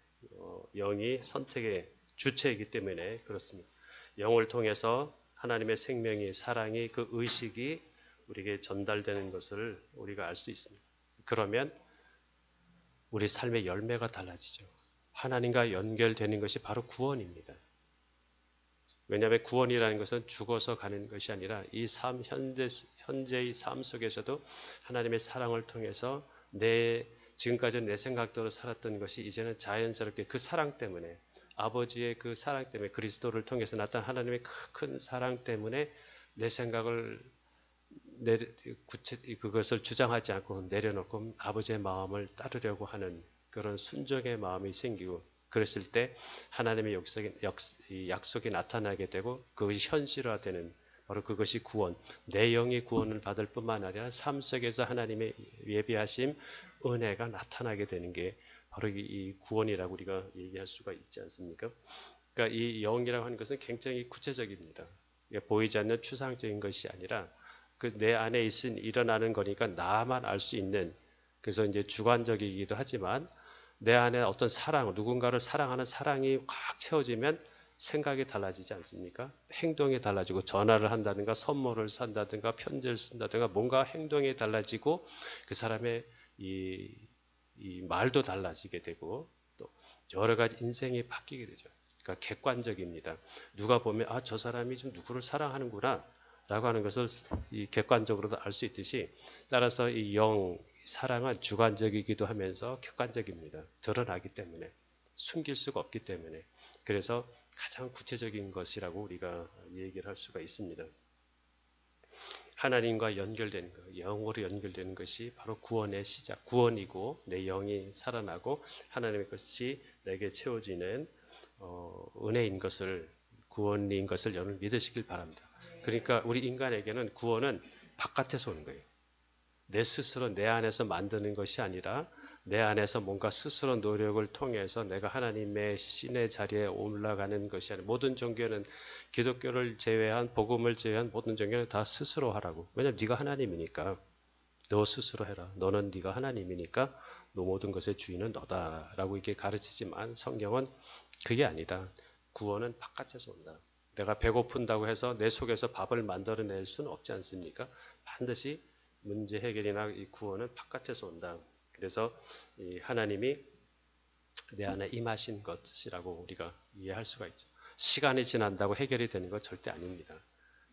영이 선택의 주체이기 때문에 그렇습니다. 영을 통해서 하나님의 생명이, 사랑이, 그 의식이 우리에게 전달되는 것을 우리가 알 수 있습니다. 그러면 우리 삶의 열매가 달라지죠. 하나님과 연결되는 것이 바로 구원입니다. 왜냐하면 구원이라는 것은 죽어서 가는 것이 아니라 이 현재의 삶 속에서도 하나님의 사랑을 통해서 지금까지는 내 생각대로 살았던 것이 이제는 자연스럽게 그 사랑 때문에, 아버지의 그 사랑 때문에, 그리스도를 통해서 나타난 하나님의 큰 사랑 때문에 내 그것을 주장하지 않고 내려놓고 아버지의 마음을 따르려고 하는 그런 순종의 마음이 생기고 그랬을 때 하나님의 약속이 나타나게 되고 그것이 현실화되는 바로 그것이 구원, 내 영이 구원을 받을 뿐만 아니라 삶 속에서 하나님의 예비하심, 은혜가 나타나게 되는 게 바로 이 구원이라고 우리가 얘기할 수가 있지 않습니까? 그러니까 이 영이라고 하는 것은 굉장히 구체적입니다. 보이지 않는 추상적인 것이 아니라 그 내 안에 일어나는 거니까 나만 알 수 있는, 그래서 이제 주관적이기도 하지만 내 안에 어떤 사랑, 누군가를 사랑하는 사랑이 꽉 채워지면 생각이 달라지지 않습니까? 행동이 달라지고 전화를 한다든가 선물을 산다든가 편지를 쓴다든가 뭔가 행동이 달라지고 그 사람의 이 말도 달라지게 되고 또 여러 가지 인생이 바뀌게 되죠. 그러니까 객관적입니다. 누가 보면 아, 저 사람이 좀 누구를 사랑하는구나 라고 하는 것을 이 객관적으로도 알 수 있듯이 따라서 이 사랑은 주관적이기도 하면서 객관적입니다. 드러나기 때문에 숨길 수가 없기 때문에 그래서 가장 구체적인 것이라고 우리가 얘기를 할 수가 있습니다. 하나님과 연결되는 것, 영으로 연결되는 것이 바로 구원의 시작, 구원이고 내 영이 살아나고 하나님의 것이 내게 채워지는 은혜인 것을, 구원인 것을 여러분 믿으시길 바랍니다. 그러니까 우리 인간에게는 구원은 바깥에서 오는 거예요. 내 스스로 내 안에서 만드는 것이 아니라 내 안에서 뭔가 스스로 노력을 통해서 내가 하나님의 신의 자리에 올라가는 것이 아니라 모든 종교는 기독교를 제외한 복음을 제외한 모든 종교는 다 스스로 하라고. 왜냐하면 네가 하나님이니까 너 스스로 해라. 너는 네가 하나님이니까 너 모든 것의 주인은 너다라고 이렇게 가르치지만 성경은 그게 아니다. 구원은 바깥에서 온다. 내가 배고픈다고 해서 내 속에서 밥을 만들어낼 수는 없지 않습니까? 반드시 문제 해결이나 이 구원은 바깥에서 온다. 그래서 이 하나님이 내 안에 임하신 것이라고 우리가 이해할 수가 있죠. 시간이 지난다고 해결이 되는 건 절대 아닙니다.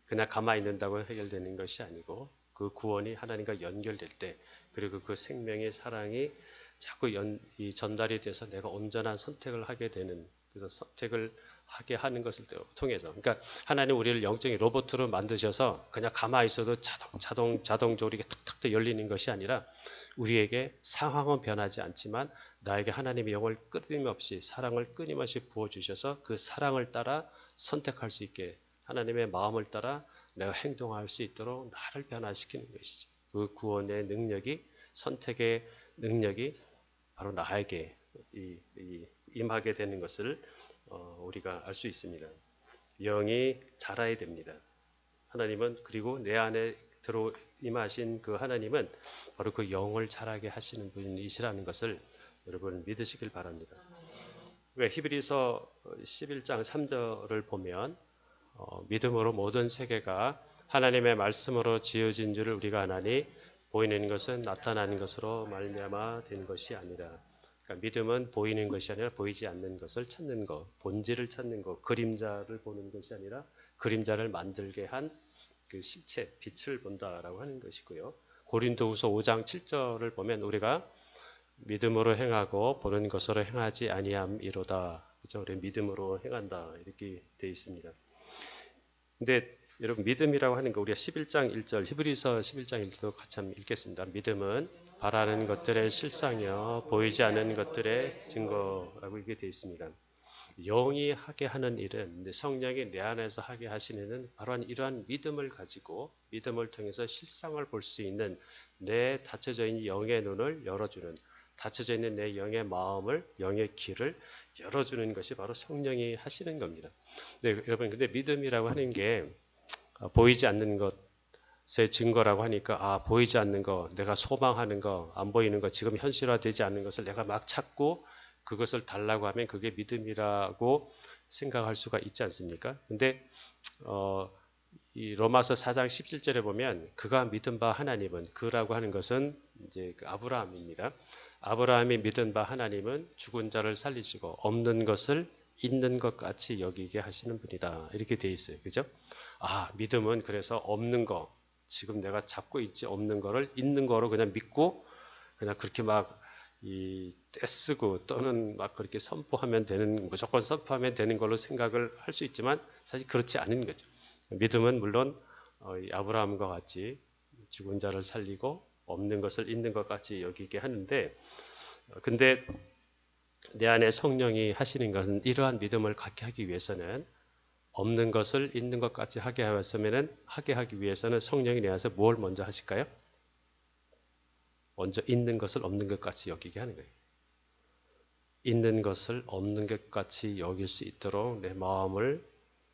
그냥 가만히 있는다고 해결되는 것이 아니고 그 구원이 하나님과 연결될 때 그리고 그 생명의 사랑이 자꾸 전달이 돼서 내가 온전한 선택을 하게 되는, 그래서 선택을 하게 하는 것을 통해서, 그러니까 하나님 우리를 영적인 로봇으로 만드셔서 그냥 가만히 있어도 자동적으로 이게 탁탁 열리는 것이 아니라 우리에게 상황은 변하지 않지만 나에게 하나님의 영을 끊임없이 사랑을 끊임없이 부어주셔서 그 사랑을 따라 선택할 수 있게 하나님의 마음을 따라 내가 행동할 수 있도록 나를 변화시키는 것이죠. 그 구원의 능력이, 선택의 능력이 바로 나에게 임하게 되는 것을 우리가 알 수 있습니다. 영이 자라야 됩니다. 하나님은, 그리고 내 안에 임하신 그 하나님은 바로 그 영을 자라게 하시는 분이시라는 것을 여러분 믿으시길 바랍니다. 히브리서 11장 3절을 보면 믿음으로 모든 세계가 하나님의 말씀으로 지어진 줄을 우리가 아나니 보이는 것은 나타나는 것으로 말미암아 된 것이 아니라. 그러니까 믿음은 보이는 것이 아니라 보이지 않는 것을 찾는 것, 본질을 찾는 것, 그림자를 보는 것이 아니라 그림자를 만들게 한 그 실체, 빛을 본다라고 하는 것이고요. 고린도후서 5장 7절을 보면 우리가 믿음으로 행하고 보는 것으로 행하지 아니함이로다. 그렇죠? 우리 믿음으로 행한다 이렇게 되어 있습니다. 근데 여러분 믿음이라고 하는 거 우리가 11장 1절 히브리서 11장 1절도 같이 한번 읽겠습니다. 믿음은 바라는 것들의 실상이요 보이지 않는 것들의 증거라고 이게 되어 있습니다. 영이 하게 하는 일은, 성령이 내 안에서 하게 하시는 일은 바로 이러한 믿음을 가지고 믿음을 통해서 실상을 볼 수 있는 내 닫혀져 있는 영의 눈을 열어주는, 닫혀져 있는 내 영의 마음을, 영의 귀를 열어주는 것이 바로 성령이 하시는 겁니다. 네, 여러분, 근데 믿음이라고 하는 게 보이지 않는 것의 증거라고 하니까 보이지 않는 거, 내가 소망하는 거, 안 보이는 거, 지금 현실화되지 않는 것을 내가 막 찾고 그것을 달라고 하면 그게 믿음이라고 생각할 수가 있지 않습니까? 근데 이 로마서 4장 17절에 보면 그가 믿은 바 하나님은, 그라고 하는 것은 이제 그 아브라함입니다. 아브라함이 믿은 바 하나님은 죽은 자를 살리시고 없는 것을 있는 것 같이 여기게 하시는 분이다. 이렇게 돼 있어요. 그죠? 믿음은 그래서 없는 거, 지금 내가 잡고 있지 없는 거를 있는 거로 그냥 믿고 그냥 그렇게 막 떼쓰고 또는 막 그렇게 선포하면 되는, 무조건 선포하면 되는 걸로 생각을 할 수 있지만 사실 그렇지 않은 거죠. 믿음은 물론 아브라함과 같이 죽은 자를 살리고 없는 것을 있는 것 같이 여기게 하는데, 근데 내 안에 성령이 하시는 것은 이러한 믿음을 갖게 하기 위해서는 없는 것을 있는 것 같이 하게 하기 위해서는 성령이 내 안에서 뭘 먼저 하실까요? 먼저 있는 것을 없는 것 같이 여기게 하는 거예요. 있는 것을 없는 것 같이 여길 수 있도록 내 마음을,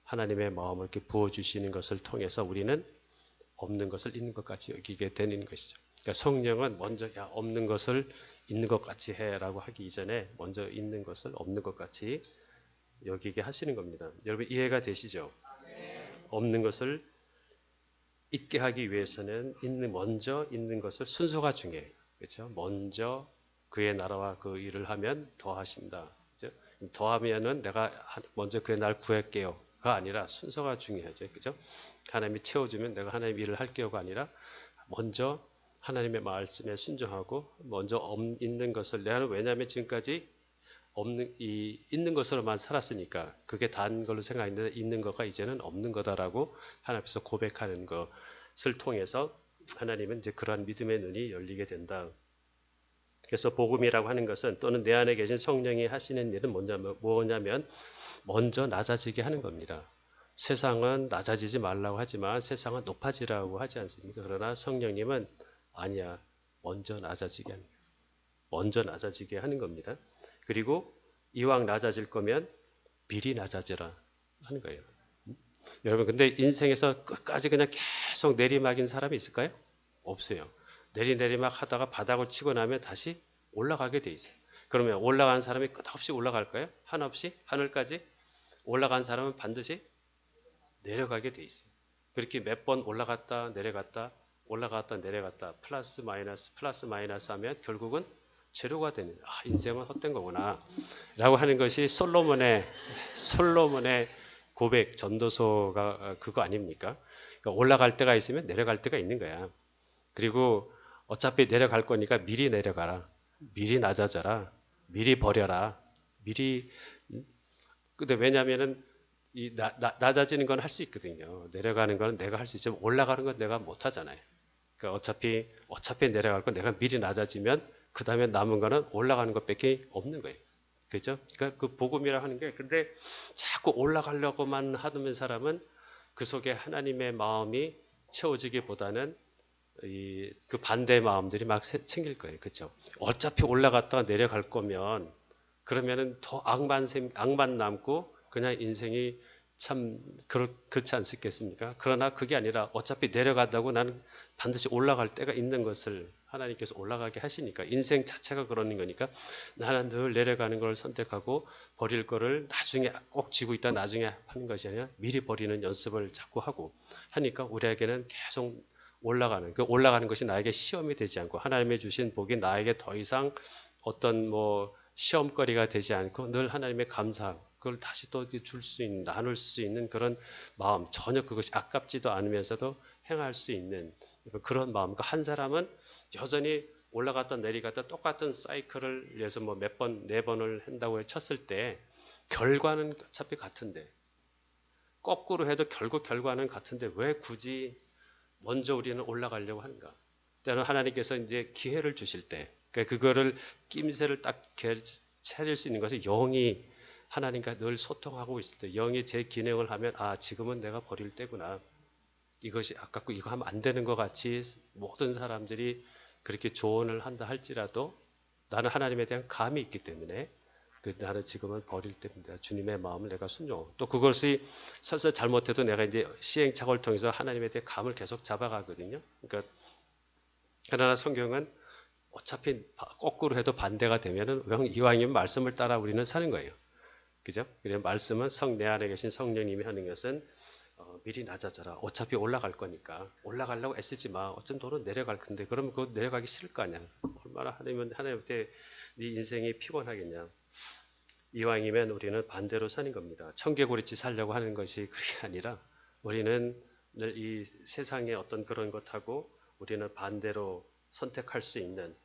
하나님의 마음을 이렇게 부어주시는 것을 통해서 우리는 없는 것을 있는 것 같이 여기게 되는 것이죠. 그러니까 성령은 먼저 야, 없는 것을 있는 것 같이 해라고 하기 이전에 먼저 있는 것을 없는 것 같이 여기게 하시는 겁니다. 여러분 이해가 되시죠? 없는 것을 있게 하기 위해서는 먼저 있는 것을 순서가 중요해요. 그렇죠? 먼저 그의 나라와 그 일을 하면 더하신다. 그렇죠? 더하면은 내가 먼저 그의 날 구할게요가 아니라 순서가 중요하죠. 그렇죠? 하나님이 채워주면 내가 하나님 일을 할게요가 아니라 먼저 하나님의 말씀에 순종하고 먼저 있는 것을 내가 왜냐하면 지금까지 있는 것으로만 살았으니까 그게 단 걸로 생각했는데 있는 거가 이제는 없는 거다라고 하나님 앞에서 고백하는 것을 통해서 하나님은 이제 그러한 믿음의 눈이 열리게 된다. 그래서 복음이라고 하는 것은 또는 내 안에 계신 성령이 하시는 일은 뭐냐면 먼저 낮아지게 하는 겁니다. 세상은 낮아지지 말라고 하지만 세상은 높아지라고 하지 않습니까? 그러나 성령님은 아니야. 먼저 낮아지게 하는 거예요. 먼저 낮아지게 하는 겁니다. 그리고 이왕 낮아질 거면 미리 낮아지라 하는 거예요. 여러분 근데 인생에서 끝까지 그냥 계속 내리막인 사람이 있을까요? 없어요. 내리막 하다가 바닥을 치고 나면 다시 올라가게 돼 있어요. 그러면 올라간 사람이 끝없이 올라갈까요? 한없이 하늘까지 올라간 사람은 반드시 내려가게 돼 있어요. 그렇게 몇 번 올라갔다 내려갔다 올라갔다 내려갔다 플러스 마이너스 하면 결국은 제로가 되는 인생은 헛된 거구나 라고 하는 것이 솔로몬의 고백 전도서가 그거 아닙니까? 그러니까 올라갈 때가 있으면 내려갈 때가 있는 거야. 그리고 어차피 내려갈 거니까 미리 내려가라. 미리 낮아져라. 미리 버려라. 미리 근데 왜냐면은 낮아지는 건 할 수 있거든요. 내려가는 건 내가 할 수 있지만 올라가는 건 내가 못 하잖아요. 그러니까 어차피 내려갈 건 내가 미리 낮아지면 그 다음에 남은 거는 올라가는 것밖에 없는 거예요. 그죠? 그러니까 그 복음이라 하는 게 근데 자꾸 올라가려고만 하는 사람은 그 속에 하나님의 마음이 채워지기보다는 그 반대 마음들이 막 생길 거예요. 그렇죠? 어차피 올라갔다가 내려갈 거면 그러면은 더 악만 남고 그냥 인생이 참 그렇지 않겠습니까? 그러나 그게 아니라 어차피 내려간다고 나는 반드시 올라갈 때가 있는 것을 하나님께서 올라가게 하시니까 인생 자체가 그러는 거니까 나는 늘 내려가는 걸 선택하고 버릴 거를 나중에 꼭 쥐고 있다 나중에 하는 것이 아니라 미리 버리는 연습을 자꾸 하고 하니까 우리에게는 계속 올라가는 것이 나에게 시험이 되지 않고 하나님의 주신 복이 나에게 더 이상 어떤 시험거리가 되지 않고 늘 하나님의 감사 그걸 다시 또 줄 수 있는 나눌 수 있는 그런 마음 전혀 그것이 아깝지도 않으면서도 행할 수 있는 그런 마음. 그러니까 한 사람은 여전히 올라갔다 내려갔다 똑같은 사이클을 위해서 몇 번, 네 번을 한다고 쳤을 때 결과는 어차피 같은데 거꾸로 해도 결국 결과는 같은데 왜 굳이 먼저 우리는 올라가려고 하는가? 때는 하나님께서 이제 기회를 주실 때 그거를 낌새를 딱 차릴 수 있는 것이 영이 하나님과 늘 소통하고 있을 때 영이 제 기능을 하면 지금은 내가 버릴 때구나. 이것이 아깝고 이거 하면 안 되는 것 같이 모든 사람들이 그렇게 조언을 한다 할지라도 나는 하나님에 대한 감이 있기 때문에 나는 지금은 버릴 때입니다. 주님의 마음을 내가 순종. 또 그것이 설사 잘못해도 내가 이제 시행착오를 통해서 하나님에 대한 감을 계속 잡아가거든요. 그러니까 그러나 성경은 어차피 거꾸로 해도 반대가 되면은 이왕이면 말씀을 따라 우리는 사는 거예요. 그죠? 그래서 말씀은 내 안에 계신 성령님이 하는 것은 미리 낮아져라. 어차피 올라갈 거니까 올라가려고 애쓰지 마. 어쩜 너는 내려갈 건데 그러면 그거 내려가기 싫을 거 아니야. 얼마나 하나님한테 네 인생이 피곤하겠냐. 이왕이면 우리는 반대로 사는 겁니다. 청개구리치 살려고 하는 것이 그게 아니라 우리는 늘 이 세상의 어떤 그런 것하고 우리는 반대로 선택할 수 있는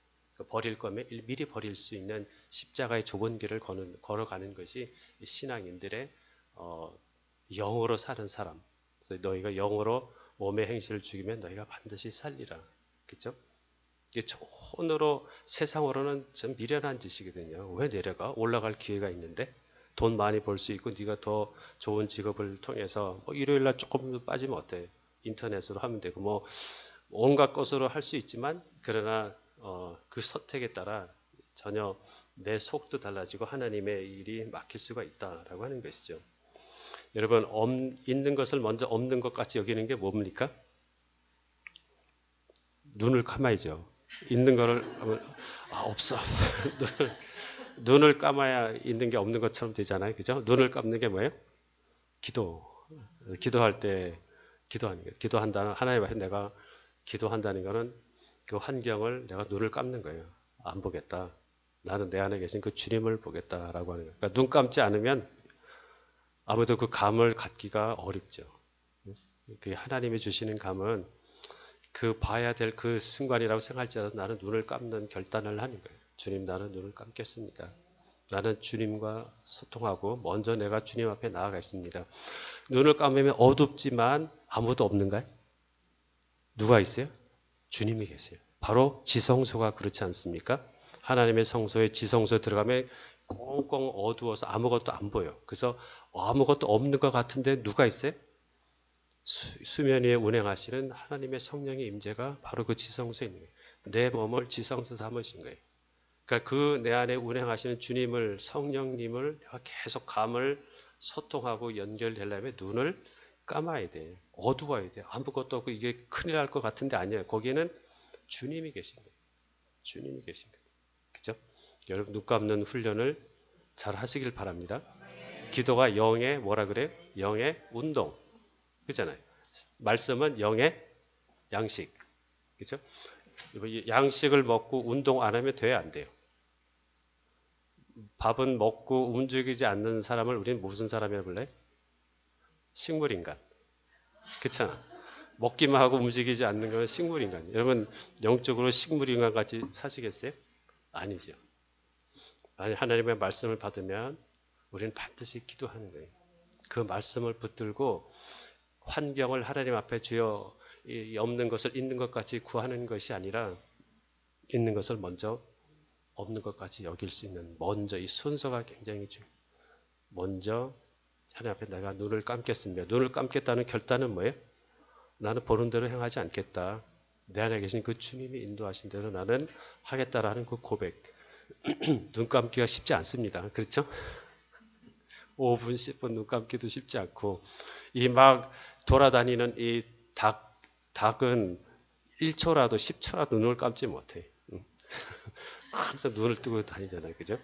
버릴 거면 미리 버릴 수 있는 십자가의 좁은 길을 걸어가는 것이 신앙인들의 영으로 사는 사람. 그래서 너희가 영으로 몸의 행실을 죽이면 너희가 반드시 살리라. 그죠? 이게 손으로 세상으로는 좀 미련한 짓이거든요. 왜 내려가? 올라갈 기회가 있는데 돈 많이 벌 수 있고 네가 더 좋은 직업을 통해서 뭐 일요일 날 조금 빠지면 어때? 인터넷으로 하면 되고 뭐 온갖 것으로 할 수 있지만 그러나 그 선택에 따라 전혀 내 속도 달라지고 하나님의 일이 막힐 수가 있다라고 하는 것이죠. 여러분 있는 것을 먼저 없는 것 같이 여기는 게 뭡니까? 눈을 감아야죠. 있는 거를 없어. 눈을 감아야 있는 게 없는 것처럼 되잖아요. 그죠? 눈을 감는 게 뭐예요? 기도할 때 기도하는 거예요. 기도한다는 하나님 앞에 내가 기도한다는 거는 그 환경을 내가 눈을 감는 거예요. 안 보겠다. 나는 내 안에 계신 그 주님을 보겠다라고 하는 거예요. 그러니까 눈 감지 않으면 아무도 그 감을 갖기가 어렵죠. 그 하나님이 주시는 감은 그 봐야 될 그 순간이라고 생각할지라도 나는 눈을 감는 결단을 하는 거예요. 주님, 나는 눈을 감겠습니다. 나는 주님과 소통하고 먼저 내가 주님 앞에 나아가겠습니다. 눈을 감으면 어둡지만 아무도 없는가요? 누가 있어요? 주님이 계세요. 바로 지성소가 그렇지 않습니까? 하나님의 성소에 지성소에 들어가면 꽁꽁 어두워서 아무것도 안 보여. 그래서 아무것도 없는 것 같은데 누가 있어요? 수면 위에 운행하시는 하나님의 성령의 임재가 바로 그 지성소에 있는 거예요. 내 몸을 지성소 삼으신 거예요. 그러니까 그 내 안에 운행하시는 주님을 성령님을 내가 계속 감을 소통하고 연결되려면 눈을 감아야 돼. 어두워야 돼. 아무것도 없고 이게 큰일 날 것 같은데 아니에요. 거기에는 주님이 계신 거예요. 주님이 계신 거예요. 그죠? 여러분 눈 감는 훈련을 잘 하시길 바랍니다. 기도가 영의 뭐라 그래요? 영의 운동. 그렇잖아요. 말씀은 영의 양식. 그죠? 양식을 먹고 운동 안 하면 돼요, 안 돼요? 밥은 먹고 움직이지 않는 사람을 우리는 무슨 사람이라 불러요? 식물인간. 그렇잖아. 먹기만 하고 움직이지 않는 건 식물인간. 여러분 영적으로 식물인간 같이 사시겠어요? 아니죠. 아니, 하나님의 말씀을 받으면 우리는 반드시 기도하는 거예요. 그 말씀을 붙들고 환경을 하나님 앞에 주여 없는 것을 있는 것 같이 구하는 것이 아니라 있는 것을 먼저 없는 것 같이 여길 수 있는 먼저 이 순서가 굉장히 중요해요. 먼저 하나님 앞에 내가 눈을 감겠습니다. 눈을 감겠다는 결단은 뭐예요? 나는 보는 대로 행하지 않겠다. 내 안에 계신 그 주님이 인도하신 대로 나는 하겠다라는 그 고백. 눈 감기가 쉽지 않습니다. 그렇죠? 5분, 10분 눈 감기도 쉽지 않고 이 막 돌아다니는 이 닭은 1초라도 10초라도 눈을 감지 못해. 항상 눈을 뜨고 다니잖아요. 그죠?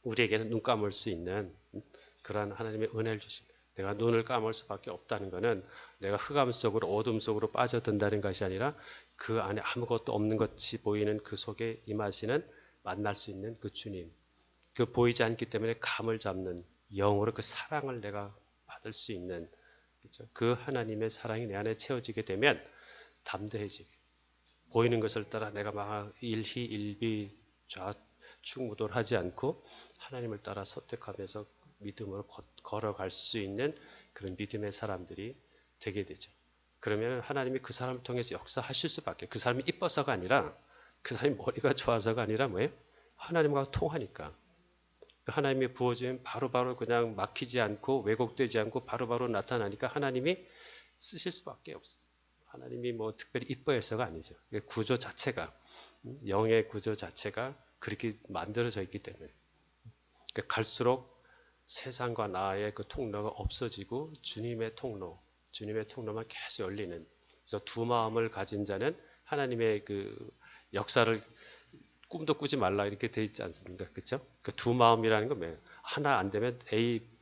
우리에게는 눈 감을 수 있는 그러한 하나님의 은혜를 주신 거예요. 내가 눈을 감을 수밖에 없다는 것은 내가 흑암 속으로 어둠 속으로 빠져든다는 것이 아니라 그 안에 아무것도 없는 것이 보이는 그 속에 임하시는 만날 수 있는 그 주님. 그 보이지 않기 때문에 감을 잡는 영으로 그 사랑을 내가 받을 수 있는 그렇죠? 그 하나님의 사랑이 내 안에 채워지게 되면 담대해지게 보이는 것을 따라 내가 막 일희일비 좌충우돌하지 않고 하나님을 따라 선택하면서 믿음으로 걸어갈 수 있는 그런 믿음의 사람들이 되게 되죠. 그러면 하나님이 그 사람을 통해서 역사하실 수밖에. 그 사람이 이뻐서가 아니라 그 사람이 머리가 좋아서가 아니라 뭐예요? 하나님과 통하니까. 하나님이 부어주면 바로바로 그냥 막히지 않고 왜곡되지 않고 바로바로 나타나니까 하나님이 쓰실 수밖에 없어요. 하나님이 뭐 특별히 이뻐해서가 아니죠. 구조 자체가 영의 구조 자체가 그렇게 만들어져 있기 때문에 갈수록 세상과 나의 그 통로가 없어지고 주님의 통로만 계속 열리는. 그래서 두 마음을 가진 자는 하나님의 그 역사를 꿈도 꾸지 말라 이렇게 돼 있지 않습니까? 그렇죠? 그 두 마음이라는 건 뭐예요? 하나 안 되면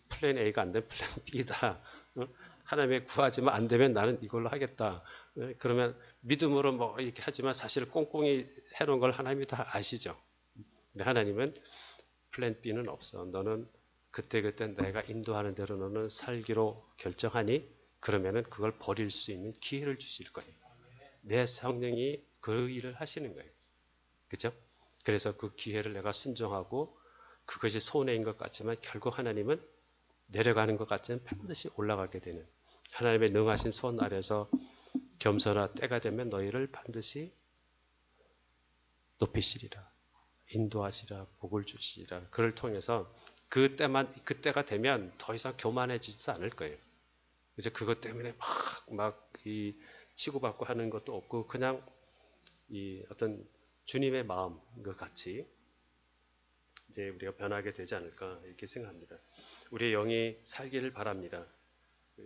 플랜 A가 안 되면 플랜 B다. 하나님의 구하지만 안 되면 나는 이걸로 하겠다. 그러면 믿음으로 뭐 이렇게 하지만 사실 꼼꼼히 해놓은 걸 하나님이 다 아시죠. 근데 하나님은 플랜 B는 없어. 너는 그때그때 내가 인도하는 대로 너는 살기로 결정하니 그러면은 그걸 버릴 수 있는 기회를 주실 거예요. 내 성령이 그 일을 하시는 거예요. 그렇죠? 그래서 그 기회를 내가 순종하고 그것이 손해인 것 같지만 결국 하나님은 내려가는 것 같지만 반드시 올라가게 되는 하나님의 능하신 손 아래서 겸손한 때가 되면 너희를 반드시 높이시리라. 인도하시라. 복을 주시리라. 그를 통해서 그때가 되면 더 이상 교만해지지도 않을 거예요. 이제 그것 때문에 막 이 치고받고 하는 것도 없고 그냥 이 어떤 주님의 마음과 같이 이제 우리가 변하게 되지 않을까 이렇게 생각합니다. 우리의 영이 살기를 바랍니다.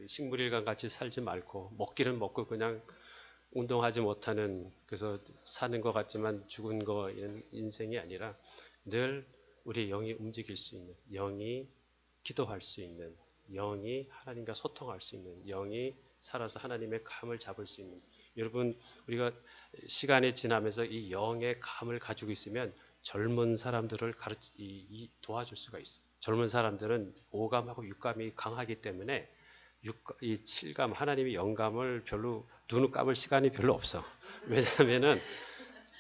식물일관 같이 살지 말고 먹기는 먹고 그냥 운동하지 못하는 그래서 사는 것 같지만 죽은 거 이런 인생이 아니라 늘 우리 영이 움직일 수 있는, 영이 기도할 수 있는, 영이 하나님과 소통할 수 있는, 영이 살아서 하나님의 감을 잡을 수 있는. 여러분 우리가 시간이 지나면서 이 영의 감을 가지고 있으면 젊은 사람들을 도와줄 수가 있어요. 젊은 사람들은 오감하고 육감이 강하기 때문에 이 칠감, 하나님의 영감을 별로 눈을 감을 시간이 별로 없어. 왜냐하면은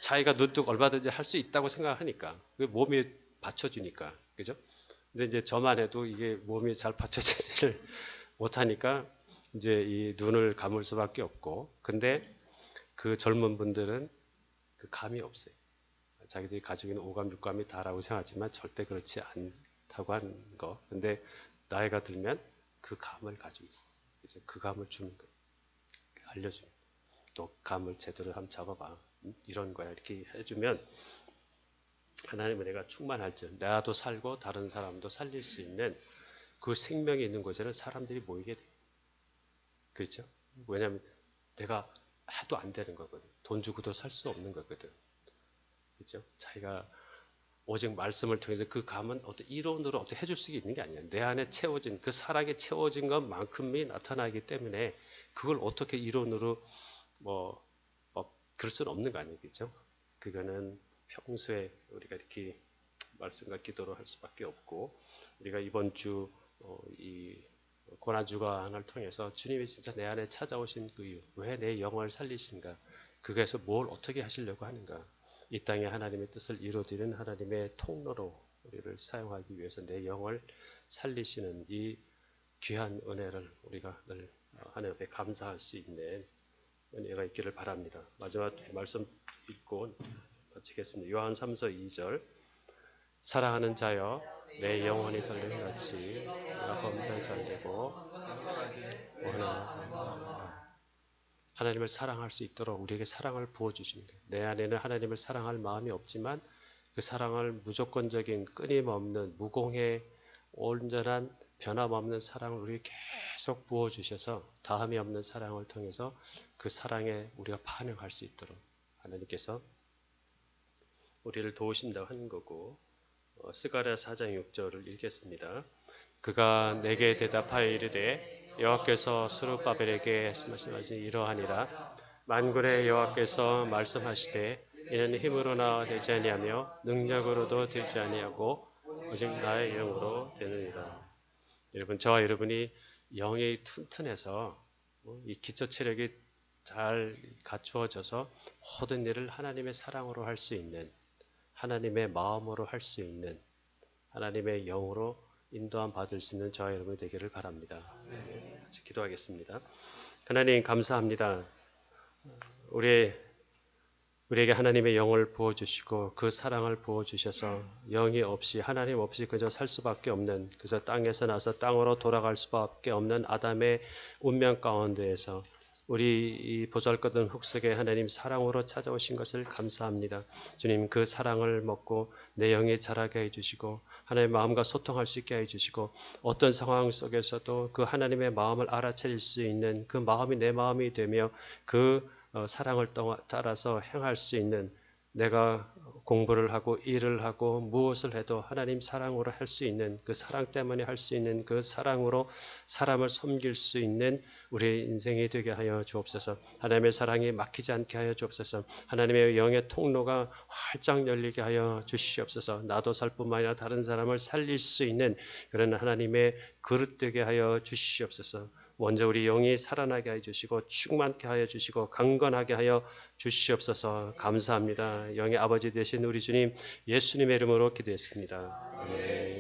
자기가 눈뜨고 얼마든지 할 수 있다고 생각하니까 몸이 받쳐주니까 그죠? 근데 이제 저만 해도 이게 몸이 잘 받쳐지지를 못하니까 이제 이 눈을 감을 수밖에 없고 근데 그 젊은 분들은 그 감이 없어요. 자기들이 가지고 있는 오감, 육감이 다라고 생각하지만 절대 그렇지 않다고 하는 거. 근데 나이가 들면 그 감을 가지고 있어. 그래서 그 감을 주는 거예요. 알려주는. 또 감을 제대로 한번 잡아봐. 이런 거야. 이렇게 해주면 하나님의 은혜가 충만할 줄. 나도 살고 다른 사람도 살릴 수 있는 그 생명이 있는 곳에는 사람들이 모이게 돼. 그렇죠? 왜냐하면 내가 해도 안 되는 거거든. 돈 주고도 살 수 없는 거거든. 그렇죠? 자기가 오직 말씀을 통해서 그 감은 어떤 이론으로 어떻게 해줄 수 있는 게 아니야. 내 안에 채워진 그 사랑에 채워진 것만큼이 나타나기 때문에 그걸 어떻게 이론으로 뭐 그럴 수는 없는 거 아니겠죠? 그거는 평소에 우리가 이렇게 말씀과 기도로 할 수밖에 없고 우리가 이번 주 이 고난주간을 통해서 주님이 진짜 내 안에 찾아오신 그 이유, 왜 내 영을 살리신가? 그거에서 뭘 어떻게 하시려고 하는가? 이 땅에 하나님의 뜻을 이루어지는 하나님의 통로로 우리를 사용하기 위해서 내 영을 살리시는 이 귀한 은혜를 우리가 늘 하나님 앞에 감사할 수 있는 은혜가 있기를 바랍니다. 마지막 말씀 읽고 마치겠습니다. 요한 3서 2절 사랑하는 자여 내 영혼이 살림 같이 내가 범사에 잘되고 원하나 하나님을 사랑할 수 있도록 우리에게 사랑을 부어주시는 거예요. 내 안에는 하나님을 사랑할 마음이 없지만 그 사랑을 무조건적인 끊임없는 무공의 온전한 변함없는 사랑을 우리에게 계속 부어주셔서 다함이 없는 사랑을 통해서 그 사랑에 우리가 반응할 수 있도록 하나님께서 우리를 도우신다고 하는 거고 스가랴 4장 6절을 읽겠습니다. 그가 내게 대답하여 이르되 여호와께서 스룹바벨에게 말씀하시니 이러하니라. 만군의 여호와께서 말씀하시되 이는 힘으로나 되지 아니하며 능력으로도 되지 아니하고 오직 나의 영으로 되느니라. 여러분 저와 여러분이 영이 튼튼해서 이 기초 체력이 잘 갖추어져서 모든 일을 하나님의 사랑으로 할 수 있는 하나님의 마음으로 할 수 있는 하나님의 영으로 인도함 받을 수 있는 저와 여러분이 되기를 바랍니다. 같이 기도하겠습니다. 하나님 감사합니다. 우리에게 하나님의 영을 부어주시고 그 사랑을 부어주셔서 영이 없이 하나님 없이 그저 살 수밖에 없는 그래서 땅에서 나서 땅으로 돌아갈 수밖에 없는 아담의 운명 가운데에서 우리 이 보잘것없는 흙 속에 하나님 사랑으로 찾아오신 것을 감사합니다. 주님 그 사랑을 먹고 내 영이 자라게 해주시고 하나님의 마음과 소통할 수 있게 해주시고 어떤 상황 속에서도 그 하나님의 마음을 알아차릴 수 있는 그 마음이 내 마음이 되며 그 사랑을 따라서 행할 수 있는 내가 공부를 하고 일을 하고 무엇을 해도 하나님 사랑으로 할 수 있는 그 사랑 때문에 할 수 있는 그 사랑으로 사람을 섬길 수 있는 우리의 인생이 되게 하여 주옵소서. 하나님의 사랑이 막히지 않게 하여 주옵소서. 하나님의 영의 통로가 활짝 열리게 하여 주시옵소서. 나도 살 뿐만 아니라 다른 사람을 살릴 수 있는 그런 하나님의 그릇 되게 하여 주시옵소서. 먼저 우리 영이 살아나게 하여 주시고 충만케 하여 주시고 강건하게 하여 주시옵소서. 감사합니다. 영의 아버지 되신 우리 주님 예수님의 이름으로 기도했습니다. 아멘.